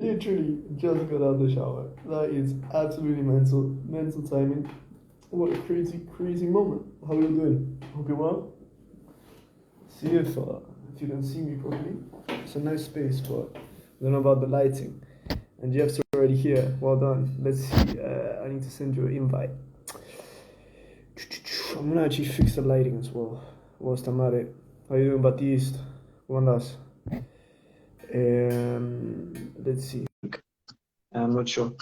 literally just got out of the shower. That is absolutely mental, mental timing. What a crazy, crazy moment. How are you doing? Hope you're well. See if you can see me properly. It's a nice space, but I don't know about the lighting. And Jeff's already here. Well done. Let's see. I need to send you an invite. I'm gonna actually fix the lighting as well. Whilst I'm at it. How you doing, Baptiste? One last. Let's see. I'm not sure.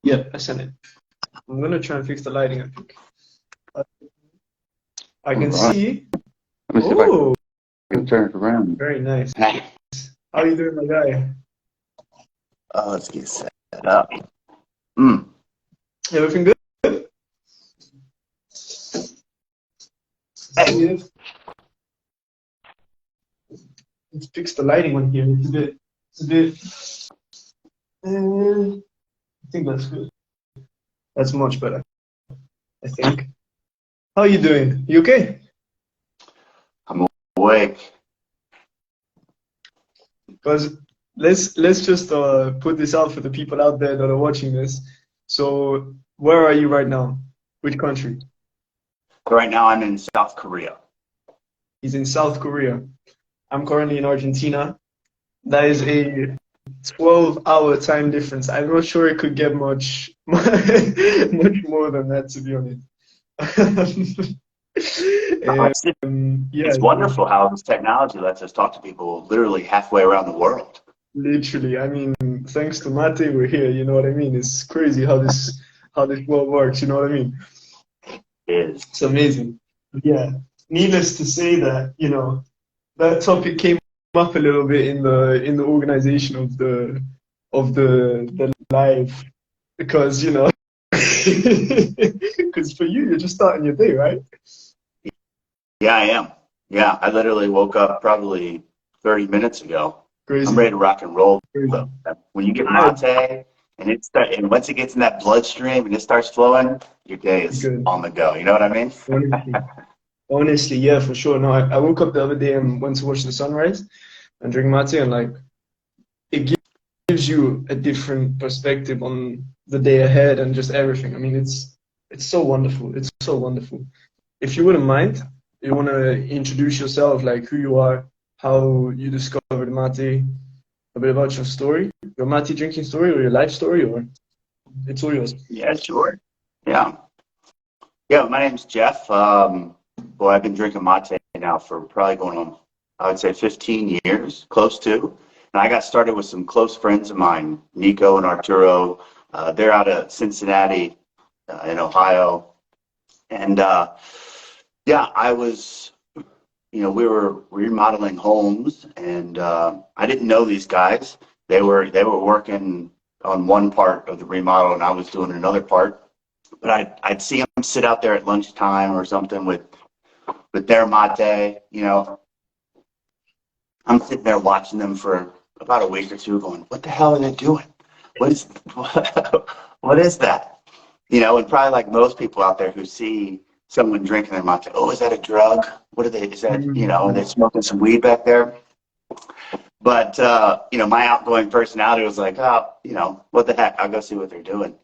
Yeah, I sent it. I'm gonna try and fix the lighting. I think. I can Right. see. Let me see if Oh, I can turn it around. very nice. How are you doing, my guy? Let's get set up. Mm. Everything good? Hey. Let's fix the lighting on here. It's a bit. I think that's good. That's much better. I think. How are you doing? You okay? I'm awake. Because let's just put this out for the people out there that are watching this. So, where are you right now? Which country? Right now I'm in South Korea. He's in South Korea. I'm currently in Argentina. That is a 12-hour time difference. I'm not sure it could get much much more than that, to be honest. It's, Yeah, it's wonderful how this technology lets us talk to people literally halfway around the world. literally. I mean, thanks to Mate, we're here. You know what I mean? It's crazy how this world works. You know what I mean? It's amazing. Yeah. Needless to say that, that topic came up a little bit in the organization of the live because because for you, you're just starting your day, right? Yeah, I am. Yeah, I literally woke up probably 30 minutes ago. I'm Crazy. ready to rock and roll. Crazy. Though. When you get I mate and once it gets in that bloodstream and it starts flowing, your day is good. on the go. You know what I mean? Honestly. Honestly, yeah, for sure. No, I woke up the other day and went to watch the sunrise and drink mate, and like it gives you a different perspective on the day ahead and just everything. I mean, it's so wonderful. It's so wonderful. If you wouldn't mind, you want to introduce yourself, like who you are, how you discovered mate, a bit about your story, your mate drinking story, or your life story, or it's all yours. Yeah, sure. Yeah. Yeah, my name's Jeff. Boy, I've been drinking mate now for probably going on, I would say 15 years, close to. And I got started with some close friends of mine, Nico and Arturo. They're out of Cincinnati, in Ohio. And yeah, I was, we were remodeling homes, and I didn't know these guys. They were working on one part of the remodel, and I was doing another part. But I'd see them sit out there at lunchtime or something with their mate. I'm sitting there watching them for about a week or two, going, "What the hell are they doing? What is what is that?" And probably like most people out there who see someone drinking their mate, "Oh, is that a drug? What are they? Is that are they smoking some weed back there?" But my outgoing personality was like, "Oh, what the heck? I'll go see what they're doing."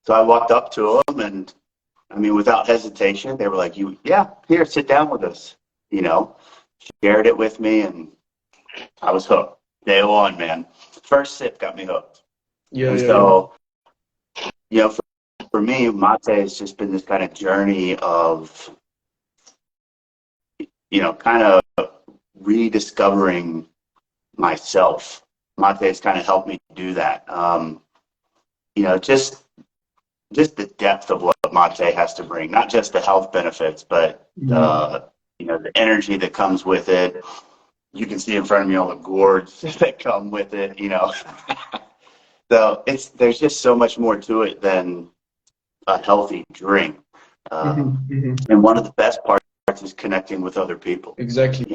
So I walked up to them, and I mean, without hesitation, they were like, yeah, here, sit down with us." You know, Shared it with me, and I was hooked. Day one, man. First sip got me hooked. Yeah, And yeah, yeah. so, for me, mate has just been this kind of journey of, kind of rediscovering myself. Mate has kind of helped me do that. Just the depth of what mate has to bring, not just the health benefits, but the energy that comes with it. You can see in front of me all the gourds that come with it. So there's just so much more to it than a healthy drink. And one of the best parts is connecting with other people. Exactly.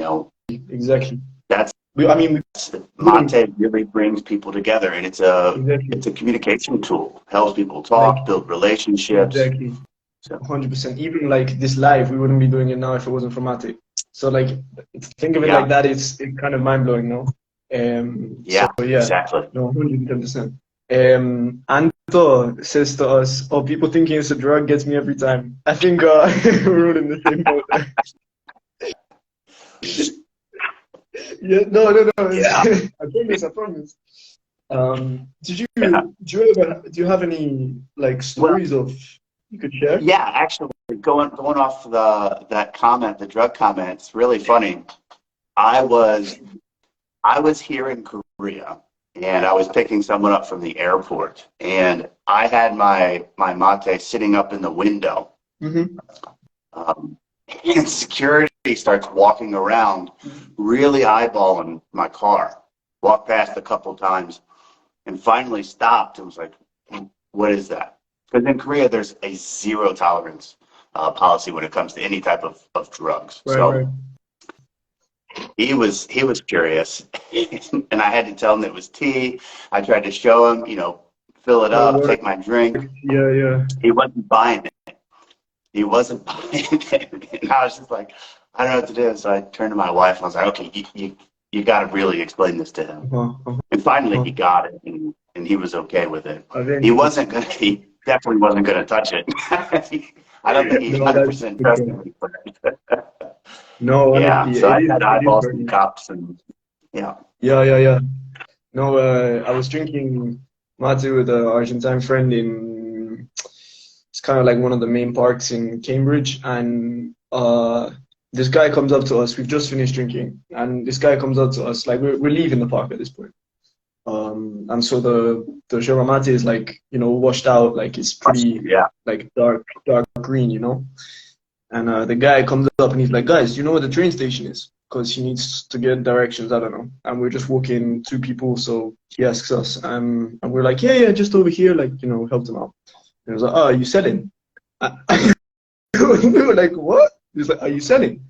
Exactly. That's I mean, mate really brings people together, and it's a exactly. communication tool. Helps people Like talk, build relationships. exactly. So 100%. Even like this live, we wouldn't be doing it now if it wasn't for Mate. So like, think of it yeah, like that. It's kind of mind blowing, no? Yeah, So yeah, exactly. no, 110%. Anto says to us, "Oh, people thinking it's a drug gets me every time." I think we're all in the same boat. Yeah, no. Yeah, I promise, I promise. yeah. Do you have any like Well, stories of you could share? yeah, actually, going off that comment, the drug comment, it's really funny. I was I was here in Korea and I was picking someone up from the airport and I had my mate sitting up in the window. Mm-hmm. Um, and security starts walking around, really eyeballing my car. Walked past a couple times and finally stopped and was like, what is that? Because in Korea, there's a zero tolerance policy when it comes to any type of drugs. Right. So he was curious, and I had to tell him it was tea. I tried to show him, fill it Oh, up, word. take my drink. Yeah. He wasn't buying it. He wasn't buying it, and I was just like, I don't know what to do. So I turned to my wife and I was like, okay, you got to really explain this to him. And finally, he got it, and he was okay with it. He definitely wasn't gonna touch it. I don't think he No, that's 100% okay. trusted me. No, Yeah, honestly, so I had it is eyeballs and very. cups, and yeah. Yeah. No, I was drinking mate with an Argentine friend in. It's kind of like one of the main parks in Cambridge, and this guy comes up to us. We've just finished drinking, and this guy comes up to us like we're leaving the park at this point. And so the Yerba Mate is like, washed out, like it's pretty Yeah. like dark green, And the guy comes up and he's like, "Guys, do you know where the train station is?" Because he needs to get directions. I don't know. And we're just walking, two people, so he asks us, and we're like, "Yeah, just over here," like helped him out. And he was like, "Oh, are you selling?" We were like, "What?" He's like, "Are you selling?"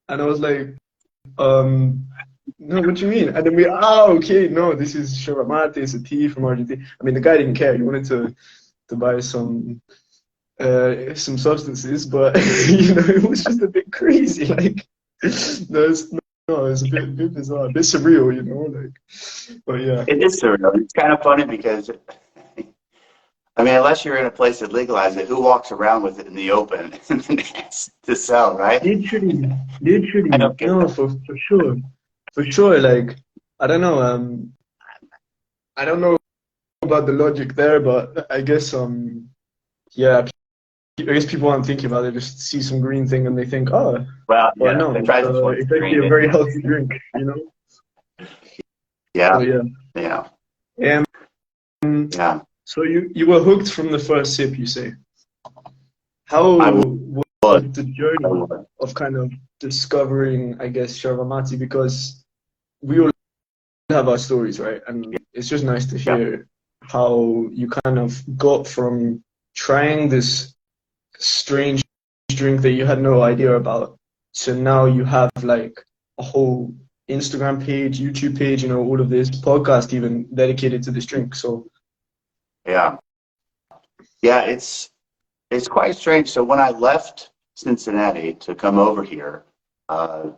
And I was like, No, what do you mean?" And then okay, no, this is Yerba Mate, it's a tea from Argentina. I mean, the guy didn't care. He wanted to buy some substances, but it was just a bit crazy. Like, it's a bit bizarre, a bit surreal, But yeah, It is surreal. It's kind of funny because, I mean, unless you're in a place that legalizes it, who walks around with it in the open to sell, right? literally, I don't get no, that. for sure. Like, I don't know, I don't know about the logic there, but I guess yeah, I guess people aren't thinking about it. Just see some green thing and they think, oh, Well, but yeah, no, they try to force it's the actually green a in. very healthy drink. So Yeah, yeah. yeah, Um, yeah. so you were hooked from the first sip, you say. How I was would. the I journey would. of kind of discovering, I guess, Yerba Mate? Because we all have our stories, right? And it's just nice to Yeah. hear how you kind of got from trying this strange drink that you had no idea about to now you have like a whole Instagram page, YouTube page, all of this podcast even dedicated to this drink. So Yeah. Yeah, it's quite strange. So when I left Cincinnati to come over here, uh,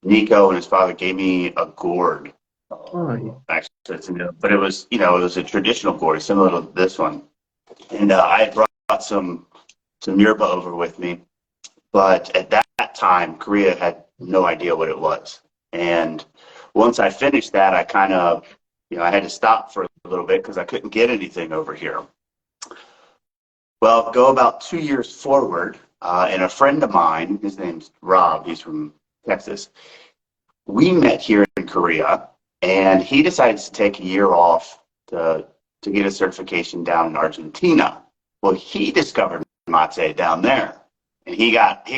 Nico and his father gave me a gourd. oh, Actually, but it was a traditional gourd, similar to this one. And I had brought some yerba over with me, but at that time, Korea had no idea what it was. And once I finished that, I kind of, I had to stop for a little bit because I couldn't get anything over here. Well, go about 2 years forward, and a friend of mine, his name's Rob, he's from Texas. We met here in Korea, and he decided to take a year off to get a certification down in Argentina. Well, he discovered mate down there, and he got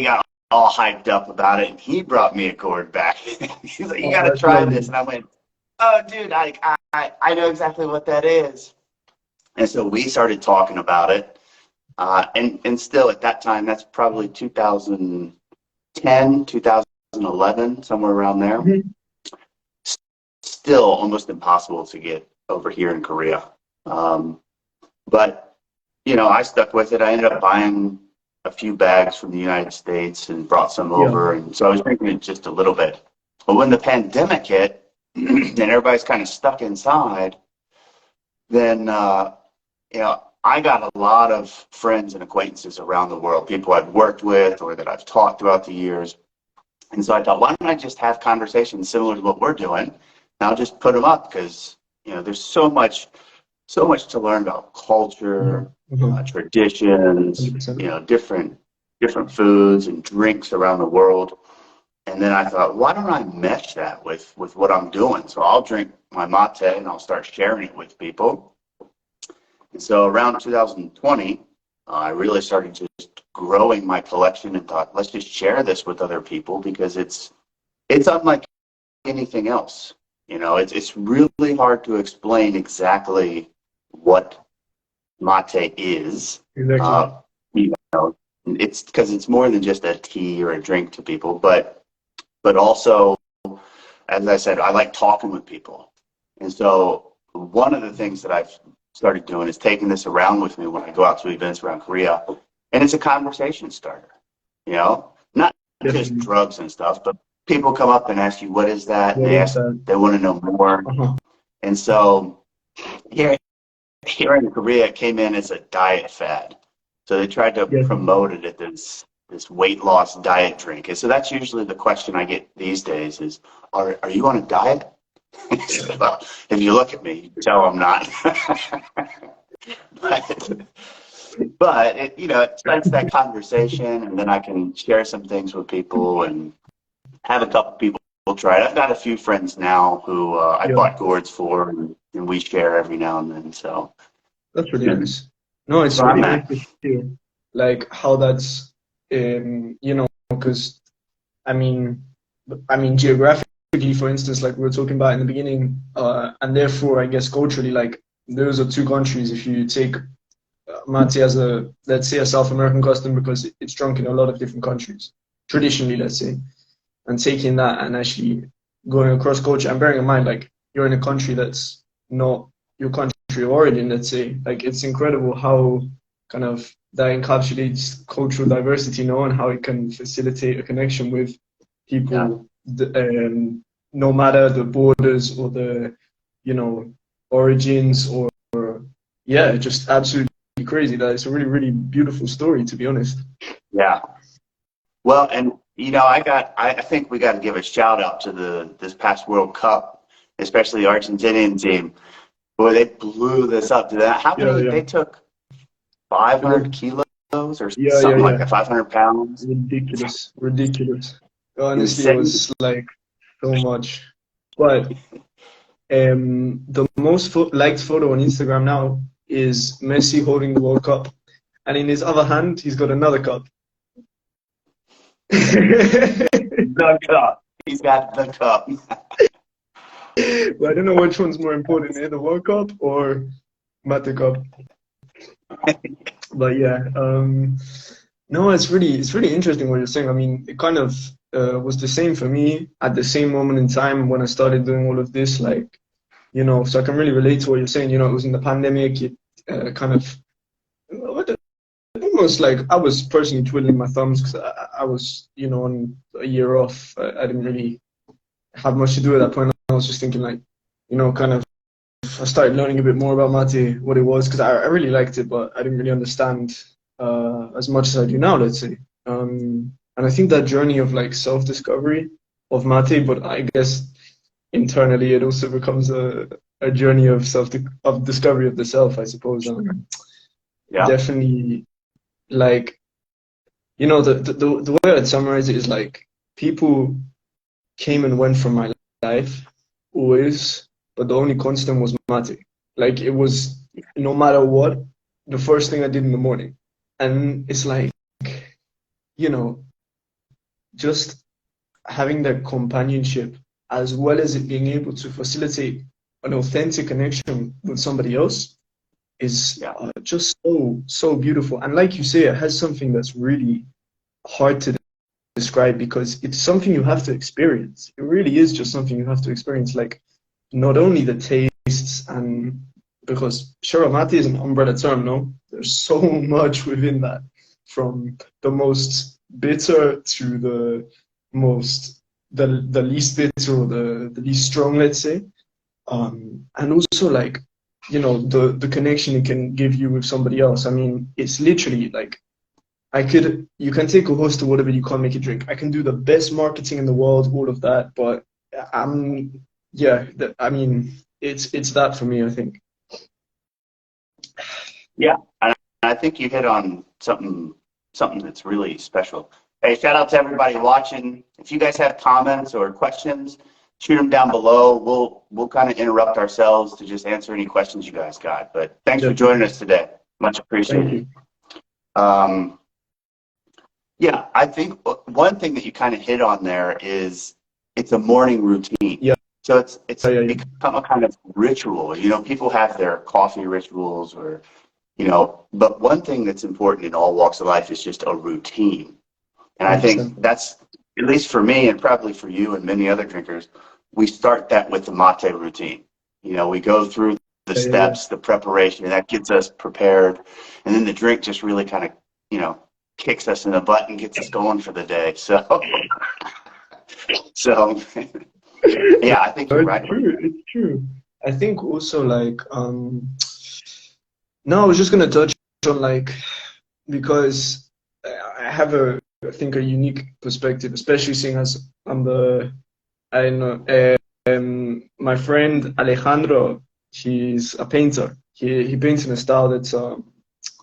all hyped up about it, and he brought me a gourd back. He's like, "You got to that's try this," lovely. and I went, "Oh, dude, I know exactly what that is." And so we started talking about it. And still at that time, that's probably 2010, 2011, somewhere around there. Mhm. Still almost impossible to get over here in Korea. But, I stuck with it. I ended up buying a few bags from the United States and brought some Yeah. over. And so I was drinking it just a little bit. But when the pandemic hit, and everybody's kind of stuck inside, then you know, I got a lot of friends and acquaintances around the world, people I've worked with or that I've talked throughout the years. And so I thought, why don't I just have conversations similar to what we're doing? And I'll just put them up because, you know, there's so much to learn about culture, traditions, 100%. you know, different foods and drinks around the world. And then I thought, why don't I mesh that with what I'm doing? So I'll drink my mate and I'll start sharing it with people. And so around 2020, I really started just growing my collection and thought, let's just share this with other people because it's unlike anything else. You know, it's really hard to explain exactly what mate is. Exactly. You know, it's because it's more than just a tea or a drink to people, but also, as I said, I like talking with people. And so one of the things that I've started doing is taking this around with me when I go out to events around Korea. And it's a conversation starter, you know, not just drugs and stuff, but people come up and ask you, what is that? And they want to know more. And so here in Korea, it came in as a diet fad. So they tried to promote it as this weight loss diet drink. And so that's usually the question I get these days is, are you on a diet? Well, if you look at me, you can tell I'm not. but it, you know, it starts that conversation, and then I can share some things with people and have a couple people try it. I've got a few friends now who I bought gourds for, and we share every now and then. So that's really nice. No, it's really nice to hear, like how that's, you know, because I mean, geographically, for instance, like we were talking about in the beginning, and therefore, I guess culturally, like those are two countries. If you take mate as let's say, a South American custom, because it's drunk in a lot of different countries, traditionally, let's say, and taking that and actually going across culture and bearing in mind, like you're in a country that's not your country of origin, let's say, like it's incredible how kind of that encapsulates cultural diversity, you know, and how it can facilitate a connection with people, no matter the borders or the, you know, origins or just absolutely crazy. That it's a really, really beautiful story, to be honest. Yeah. Well, and you know, I think we got to give a shout out to this past World Cup, especially the Argentinian team. Boy, they blew this up to that. How many they took? 500 kilos or something like that, 500 pounds. Ridiculous. Honestly, it was like so much. But the most liked photo on Instagram now is Messi holding the World Cup, and in his other hand, he's got another cup. The cup. He's got the cup. Well, I don't know which one's more important, the World Cup or Mate Cup. But yeah, no, it's really interesting what you're saying. I mean, it kind of was the same for me at the same moment in time when I started doing all of this, like, you know, so I can really relate to what you're saying. You know, it was in the pandemic. It kind of almost like I was personally twiddling my thumbs because I was, you know, on a year off. I didn't really have much to do at that point. I was just thinking, like, you know, kind of I started learning a bit more about mate, what it was, because I really liked it, but I didn't really understand as much as I do now, let's say. And I think that journey of like self-discovery of mate, but I guess internally it also becomes a journey of discovery of the self, I suppose. Definitely, like, you know, the way I'd summarize it is like people came and went from my life always, but the only constant was mate. Like it was, no matter what, the first thing I did in the morning. And it's like, you know, just having that companionship as well as it being able to facilitate an authentic connection with somebody else is just so beautiful. And like you say, it has something that's really hard to describe because it's something you have to experience. It really is just something you have to experience. Like not only the tastes, and because Yerba Mate is an umbrella term, no? There's so much within that, from the most bitter to the most the least bitter or the least strong, let's say. And also like, you know, the connection it can give you with somebody else. I mean, it's literally like you can take a host or whatever, you can't make a drink. I can do the best marketing in the world, all of that, but yeah, I mean, it's that for me, I think. Yeah, and I think you hit on something that's really special. Hey, shout out to everybody watching. If you guys have comments or questions, shoot them down below. We'll kind of interrupt ourselves to just answer any questions you guys got. But thanks for joining us today. Much appreciated. Yeah, I think one thing that you kind of hit on there is it's a morning routine. Yeah. So it's become a kind of ritual. You know, people have their coffee rituals or, you know, but one thing that's important in all walks of life is just a routine. And I think that's, at least for me and probably for you and many other drinkers, we start that with the mate routine. You know, we go through the steps, the preparation, and that gets us prepared. And then the drink just really kind of, you know, kicks us in the butt and gets us going for the day. So, yeah, I think you're right. It's true. I think also like, no, I was just gonna touch on like, because I have I think a unique perspective, especially seeing as I know, my friend Alejandro, he's a painter. He paints in a style that's,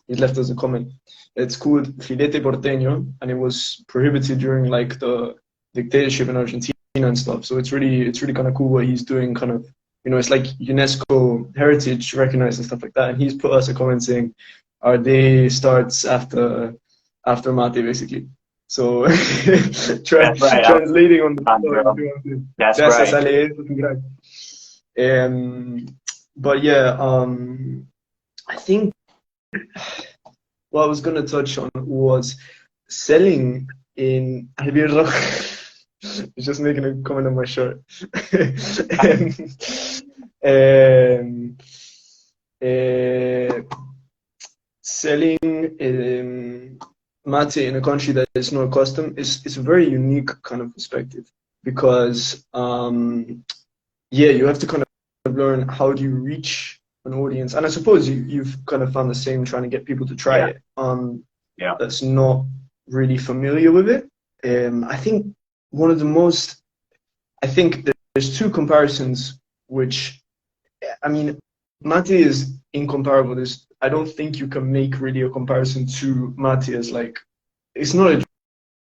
he left us a comment. It's called Filete Porteño, and it was prohibited during like the dictatorship in Argentina and stuff. So it's really kind of cool what he's doing. Kind of, you know, it's like UNESCO heritage recognized and stuff like that. And he's put us a comment saying, "Our day starts after mate, basically." So translating on the that's right. But yeah, I think what I was gonna touch on was selling in Albirro. Just making a comment on my shirt. Selling mate in a country that is not accustomed is a very unique kind of perspective, because yeah, you have to kind of learn how do you reach an audience, and I suppose you've kind of found the same trying to get people to try it that's not really familiar with it. I think one of the most, I think there's two comparisons which, I mean, mate is incomparable. I don't think you can make really a comparison to mate as like, it's not a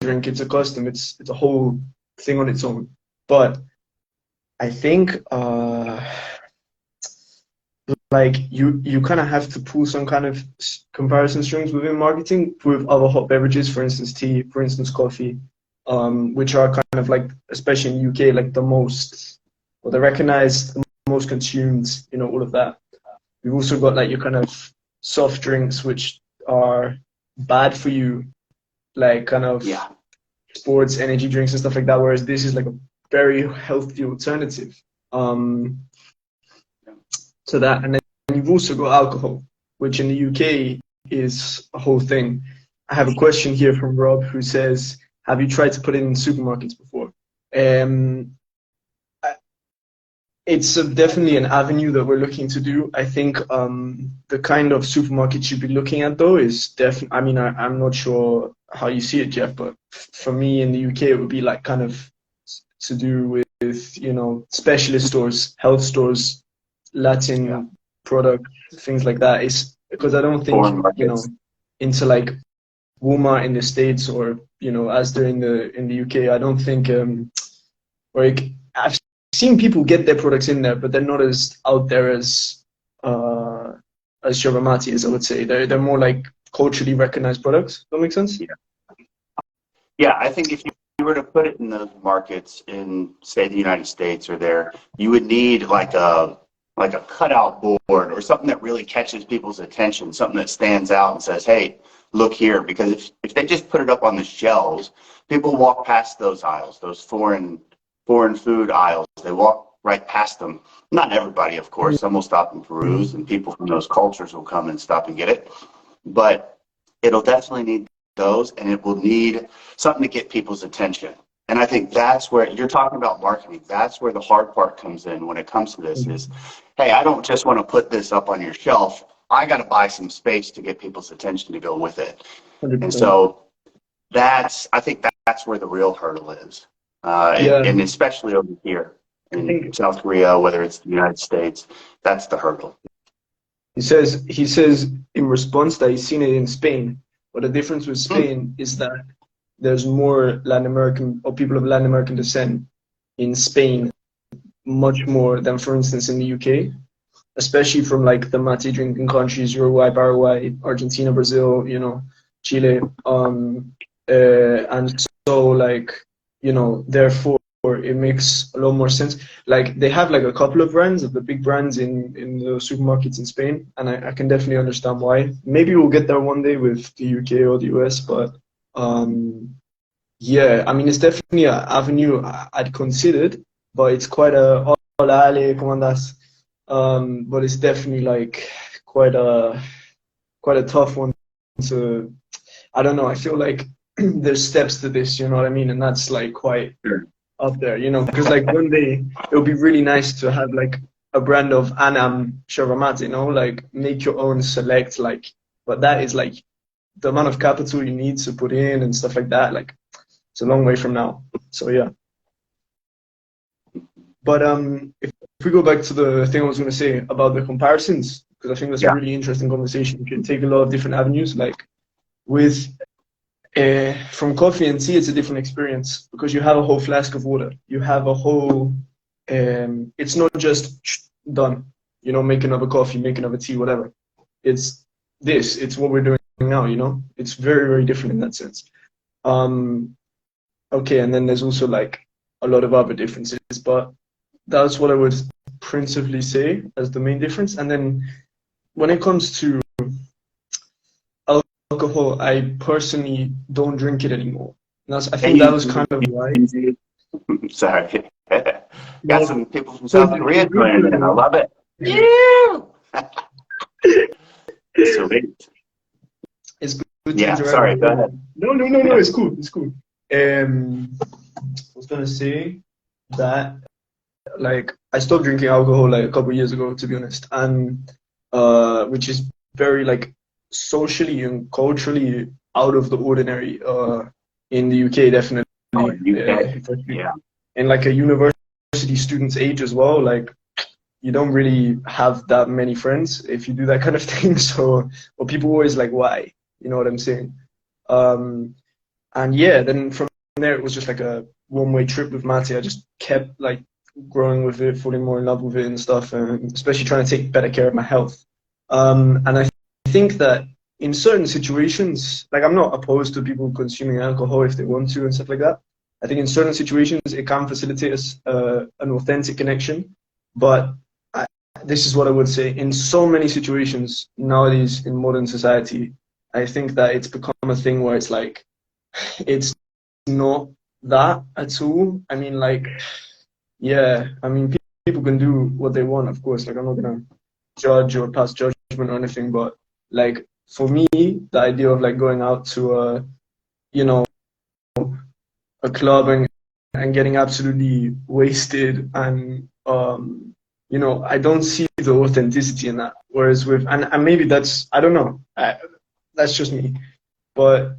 drink, it's a custom, it's a whole thing on its own. But I think like you kind of have to pull some kind of comparison strings within marketing with other hot beverages, for instance tea, for instance coffee, which are kind of like, especially in UK, like the most, or the recognized, the most consumed, you know, all of that. We've also got like your kind of soft drinks, which are bad for you, like kind of sports energy drinks and stuff like that, whereas this is like a very healthy alternative to that. And then you've also got alcohol, which in the UK is a whole thing. I have a question here from Rob who says, have you tried to put it in supermarkets before? It's definitely an avenue that we're looking to do. I think the kind of supermarket you'd be looking at, though, is definitely, I mean, I'm not sure how you see it, Jeff, but for me in the UK, it would be like kind of to do with, you know, specialist stores, health stores, Latin product, things like that. Is because I don't think, you know, into like Walmart in the States, or, you know, as they're in the UK, I don't think, like, I've seen people get their products in there, but they're not as out there as Yerba Mate is, I would say. They're more like culturally recognized products. Does that make sense? Yeah, I think if you were to put it in those markets in, say, the United States or there, you would need like a cutout board or something that really catches people's attention, something that stands out and says, hey, look here. Because if they just put it up on the shelves, people walk past those aisles, those foreign food aisles. They walk right past them. Not everybody, of course. Some will stop and peruse, and people from those cultures will come and stop and get it. But it'll definitely need those, and it will need something to get people's attention. And I think that's where you're talking about marketing. That's where the hard part comes in when it comes to this is, hey, I don't just want to put this up on your shelf. I got to buy some space to get people's attention to go with it. 100%. And so I think that's where the real hurdle is. Yeah. And especially over here in South Korea, whether it's the United States, that's the hurdle. He says in response that he's seen it in Spain, but the difference with Spain is that there's more Latin American or people of Latin American descent in Spain, much more than, for instance, in the UK, especially from like the mate drinking countries, Uruguay, Paraguay, Argentina, Brazil, you know, Chile, and so like, you know, therefore it makes a lot more sense. Like they have like a couple of brands of the big brands in the supermarkets in Spain, and I can definitely understand why. Maybe we'll get there one day with the UK or the US, but yeah, I mean it's definitely an avenue I'd considered, but it's quite a hola Ale, ¿cómo andas? But it's definitely like quite a tough one to, I don't know, I feel like there's steps to this, you know what I mean? And that's like quite up there, you know, because like one day it would be really nice to have like a brand of ANAM Yerba Mate, you know, like make your own select, like, but that is like the amount of capital you need to put in and stuff like that, like it's a long way from now. So yeah. But if we go back to the thing I was going to say about the comparisons, because I think that's a really interesting conversation. You can take a lot of different avenues, like with from coffee and tea, it's a different experience because you have a whole flask of water. You have a whole, it's not just done, you know, make another coffee, make another tea, whatever. It's it's what we're doing now, you know? It's very, very different in that sense. Okay, and then there's also like a lot of other differences, but that's what I would principally say as the main difference. And then when it comes to alcohol, I personally don't drink it anymore. And I think that was kind of why. Sorry. Got some people from South Korea joining in. I love it. Yeah. Sweet. It's good to interact. Sorry, go ahead. No, it's cool. It's cool. I was gonna say that like I stopped drinking alcohol like a couple of years ago, to be honest, and which is very like socially and culturally out of the ordinary in the UK, definitely. Yeah. And like a university student's age as well, like you don't really have that many friends if you do that kind of thing. So, or people always like, why? You know what I'm saying? And yeah, then from there it was just like a one-way trip with mate. I just kept like growing with it, falling more in love with it and stuff, and especially trying to take better care of my health. And I think that in certain situations, like I'm not opposed to people consuming alcohol if they want to and stuff like that. I think in certain situations it can facilitate an authentic connection. But this is what I would say. In so many situations nowadays in modern society, I think that it's become a thing where it's like, it's not that at all. I mean, like, yeah, I mean, people can do what they want, of course. Like, I'm not gonna judge or pass judgment or anything, but like, for me, the idea of like going out to you know, a club and getting absolutely wasted and you know, I don't see the authenticity in that. Whereas with and maybe that's, I don't know, that's just me. But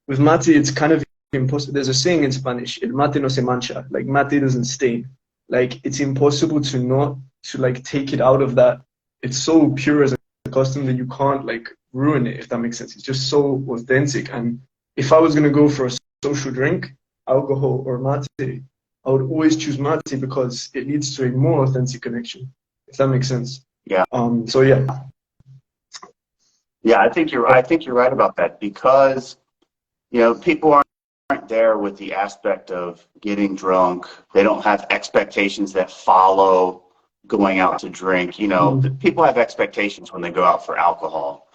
with mate, it's kind of impossible. There's a saying in Spanish, el mate no se mancha. Like mate doesn't stain. Like it's impossible to like take it out of that. It's so pure as a custom that you can't like ruin it, if that makes sense. It's just so authentic. And if I was gonna go for a social drink, alcohol or mate, I would always choose mate because it leads to a more authentic connection, if that makes sense. Yeah. So yeah. Yeah, I think you're right about that because, you know, people aren't there with the aspect of getting drunk. They don't have expectations that follow going out to drink. You know, people have expectations when they go out for alcohol.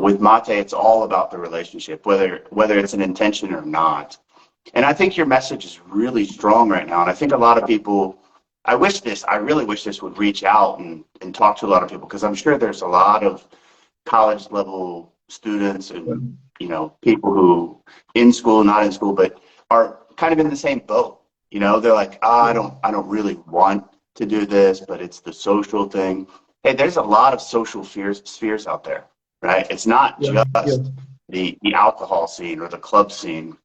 With mate, it's all about the relationship, whether it's an intention or not. And I think your message is really strong right now. And I think a lot of people, I really wish this would reach out and talk to a lot of people, because I'm sure there's a lot of college level students and, you know, people who in school, not in school, but are kind of in the same boat. You know, they're like, oh, I don't really want to do this, but it's the social thing. Hey, there's a lot of social spheres out there, right? It's not just the alcohol scene or the club scene,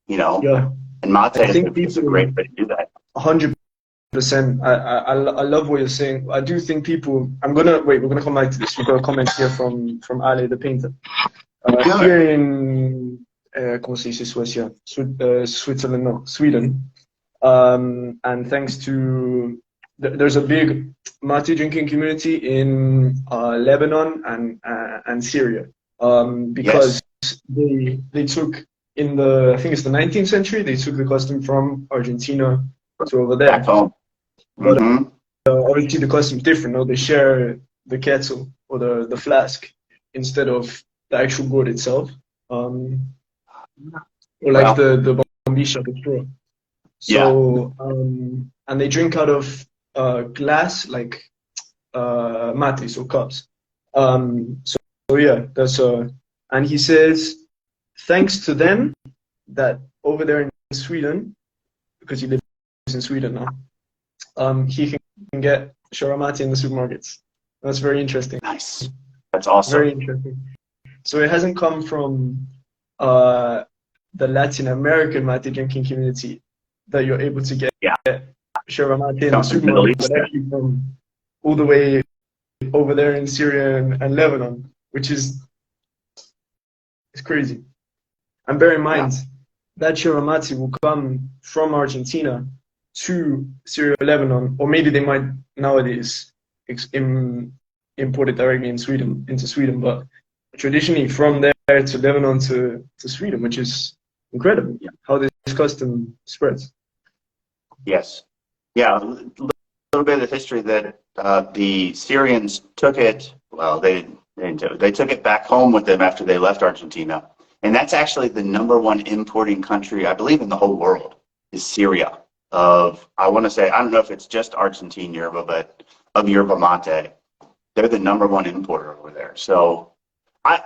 you know. Yeah. And mate I think is a great way to do that. 100%. I love what you're saying. I do think people. We're gonna come back to this. We've got a comment here from Ale the painter. Here in comment se dice Suecia, Switzerland, no, Sweden. And thanks to there's a big mate drinking community in Lebanon and Syria, because they took in the, I think it's the 19th century, they took the custom from Argentina to over there. Back home. But obviously the custom is different. No, they share the kettle or the flask instead of the actual gourd itself, or like the bombisha, the straw. So and they drink out of glass, like mates or cups. So yeah, that's and he says thanks to them that over there in Sweden, because he lives in Sweden now, he can get yerba mate in the supermarkets. That's very interesting. Nice. That's awesome. Very interesting. So it hasn't come from the Latin American mate drinking community that you're able to get yerba mate in the supermarket, but actually from all the way over there in Syria and Lebanon, which is it's crazy. And bear in mind that yerba mate will come from Argentina to Syria, Lebanon, or maybe they might nowadays import it directly into Sweden, but traditionally from there to Lebanon to Sweden, which is incredible how this custom spreads. Yes. Yeah, a little bit of the history that the Syrians took it, well, they took it back home with them after they left Argentina. And that's actually the #1 importing country, I believe, in the whole world, is Syria. I want to say, I don't know if it's just Argentine yerba, but of yerba mate. They're the #1 importer over there. So, I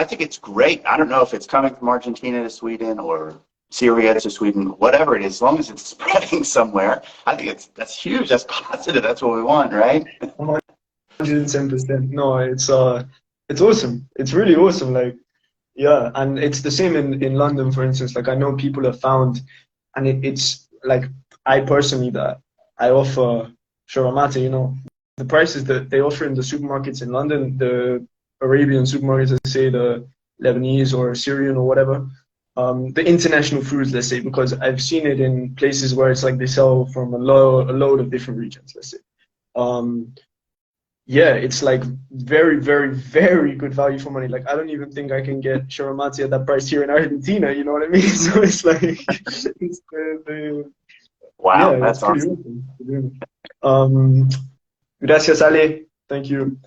think it's great. I don't know if it's coming from Argentina to Sweden or Syria to Sweden, whatever it is, as long as it's spreading somewhere. I think that's huge. That's positive. That's what we want, right? 110%. No, it's awesome. It's really awesome. Like, yeah, and it's the same in London, for instance. Like, I know people have found, and it's like, I personally, that I offer yerba mate, you know, the prices that they offer in the supermarkets in London, the Arabian supermarkets, let's say the Lebanese or Syrian or whatever, the international foods, let's say, because I've seen it in places where it's like they sell from a load of different regions, let's say. Yeah, it's like very, very, very good value for money. Like, I don't even think I can get yerba mate at that price here in Argentina, you know what I mean? So it's like, it's wow, yeah, that's awesome. Gracias, Ale. Thank you.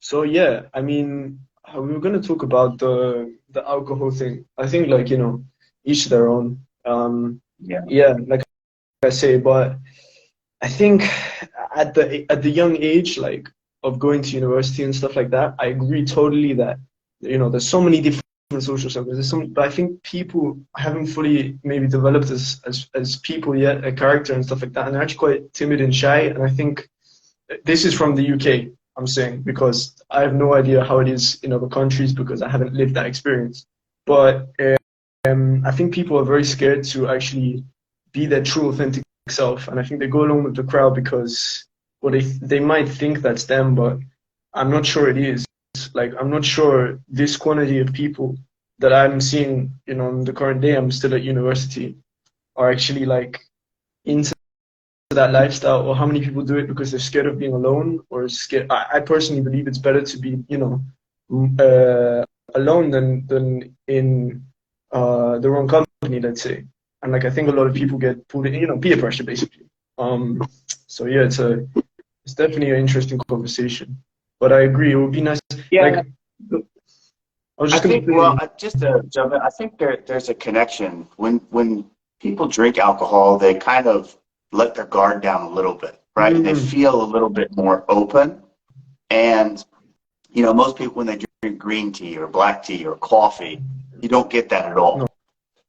So yeah, I mean, we were going to talk about the alcohol thing. I think, like, you know, each their own. Yeah, like I say, but I think at the young age, like, of going to university and stuff like that, I agree totally that, you know, there's so many different social circles. But I think people haven't fully maybe developed as people yet, a character and stuff like that, and they're actually quite timid and shy. And I think this is from the UK, I'm saying, because I have no idea how it is in other countries because I haven't lived that experience. But I think people are very scared to actually be their true, authentic self, and I think they go along with the crowd because, well, they might think that's them, but I'm not sure it is. Like, I'm not sure this quantity of people that I'm seeing, you know, in the current day, I'm still at university, are actually like into that lifestyle, or how many people do it because they're scared of being alone, or scared. I personally believe it's better to be, you know, alone than in the wrong company, let's say. And like, I think a lot of people get pulled in, you know, peer pressure, basically. So yeah, it's definitely an interesting conversation. But I agree, it would be nice. Yeah. Like, just to jump in, I think there's a connection. When people drink alcohol, they kind of let their guard down a little bit, right? Mm-hmm. They feel a little bit more open. And, you know, most people, when they drink green tea or black tea or coffee, you don't get that at all. No.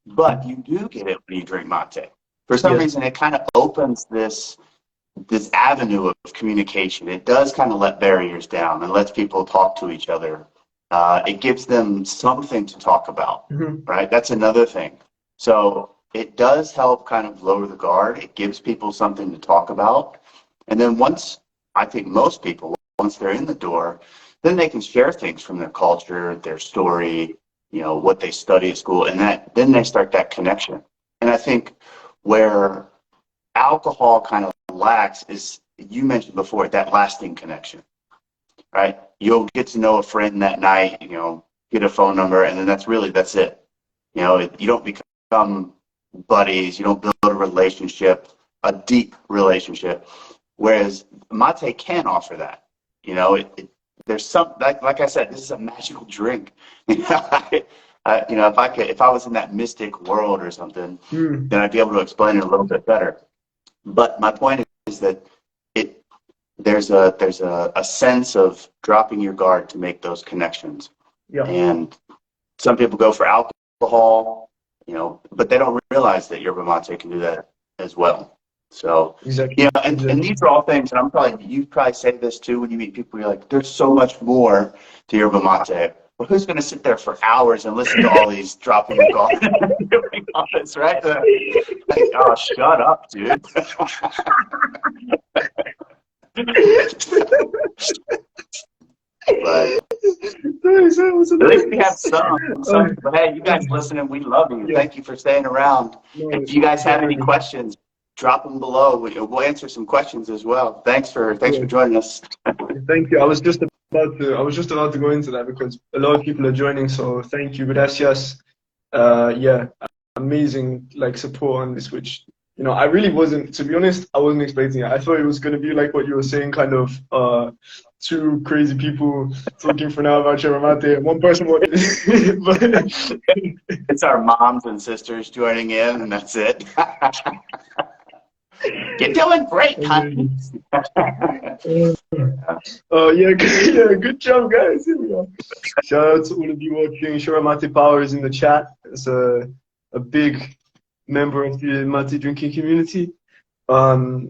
but you do get it when you drink mate. For some Yes. reason, it kind of opens this avenue of communication. It does kind of let barriers down and lets people talk to each other. It gives them something to talk about, right? That's another thing. So it does help kind of lower the guard. It gives people something to talk about. And then I think most people, once they're in the door, then they can share things from their culture, their story, what they study at school, and then they start that connection. And I think where alcohol kind of lacks is, you mentioned before, that lasting connection, right? You'll get to know a friend that night, get a phone number, and then that's it. You don't become buddies, you don't build a relationship, a deep relationship, whereas mate can offer that. There's some, like I said, this is a magical drink. If I was in that mystic world or something, then I'd be able to explain it a little bit better. But my point is that there's a sense of dropping your guard to make those connections. Yeah. And some people go for alcohol, but they don't realize that yerba mate can do that as well. So, exactly. And these are all things, and you probably say this too when you meet people. You're like, there's so much more to yerba mate. Well, who's going to sit there for hours and listen to all these dropping your guard and doing all this, right? Like, oh, shut up, dude. But at least we have some. But hey, you guys listening, we love you. Yeah. Thank you for staying around. If you guys have any questions, drop them below. We'll answer some questions as well. Thanks for joining us. Thank you. I was just about to go into that because a lot of people are joining. So thank you, gracias. Amazing support on this, which I really wasn't, to be honest, I wasn't expecting it. I thought it was going to be like what you were saying, kind of two crazy people talking for now about Yerba Mate. One person wanted but it's our moms and sisters joining in, and that's it. You're doing great, honey. Good job, guys. Here we go. Shout out to all of you watching. Yerba Mate Power is in the chat. It's a big member of the mate drinking community. Thanks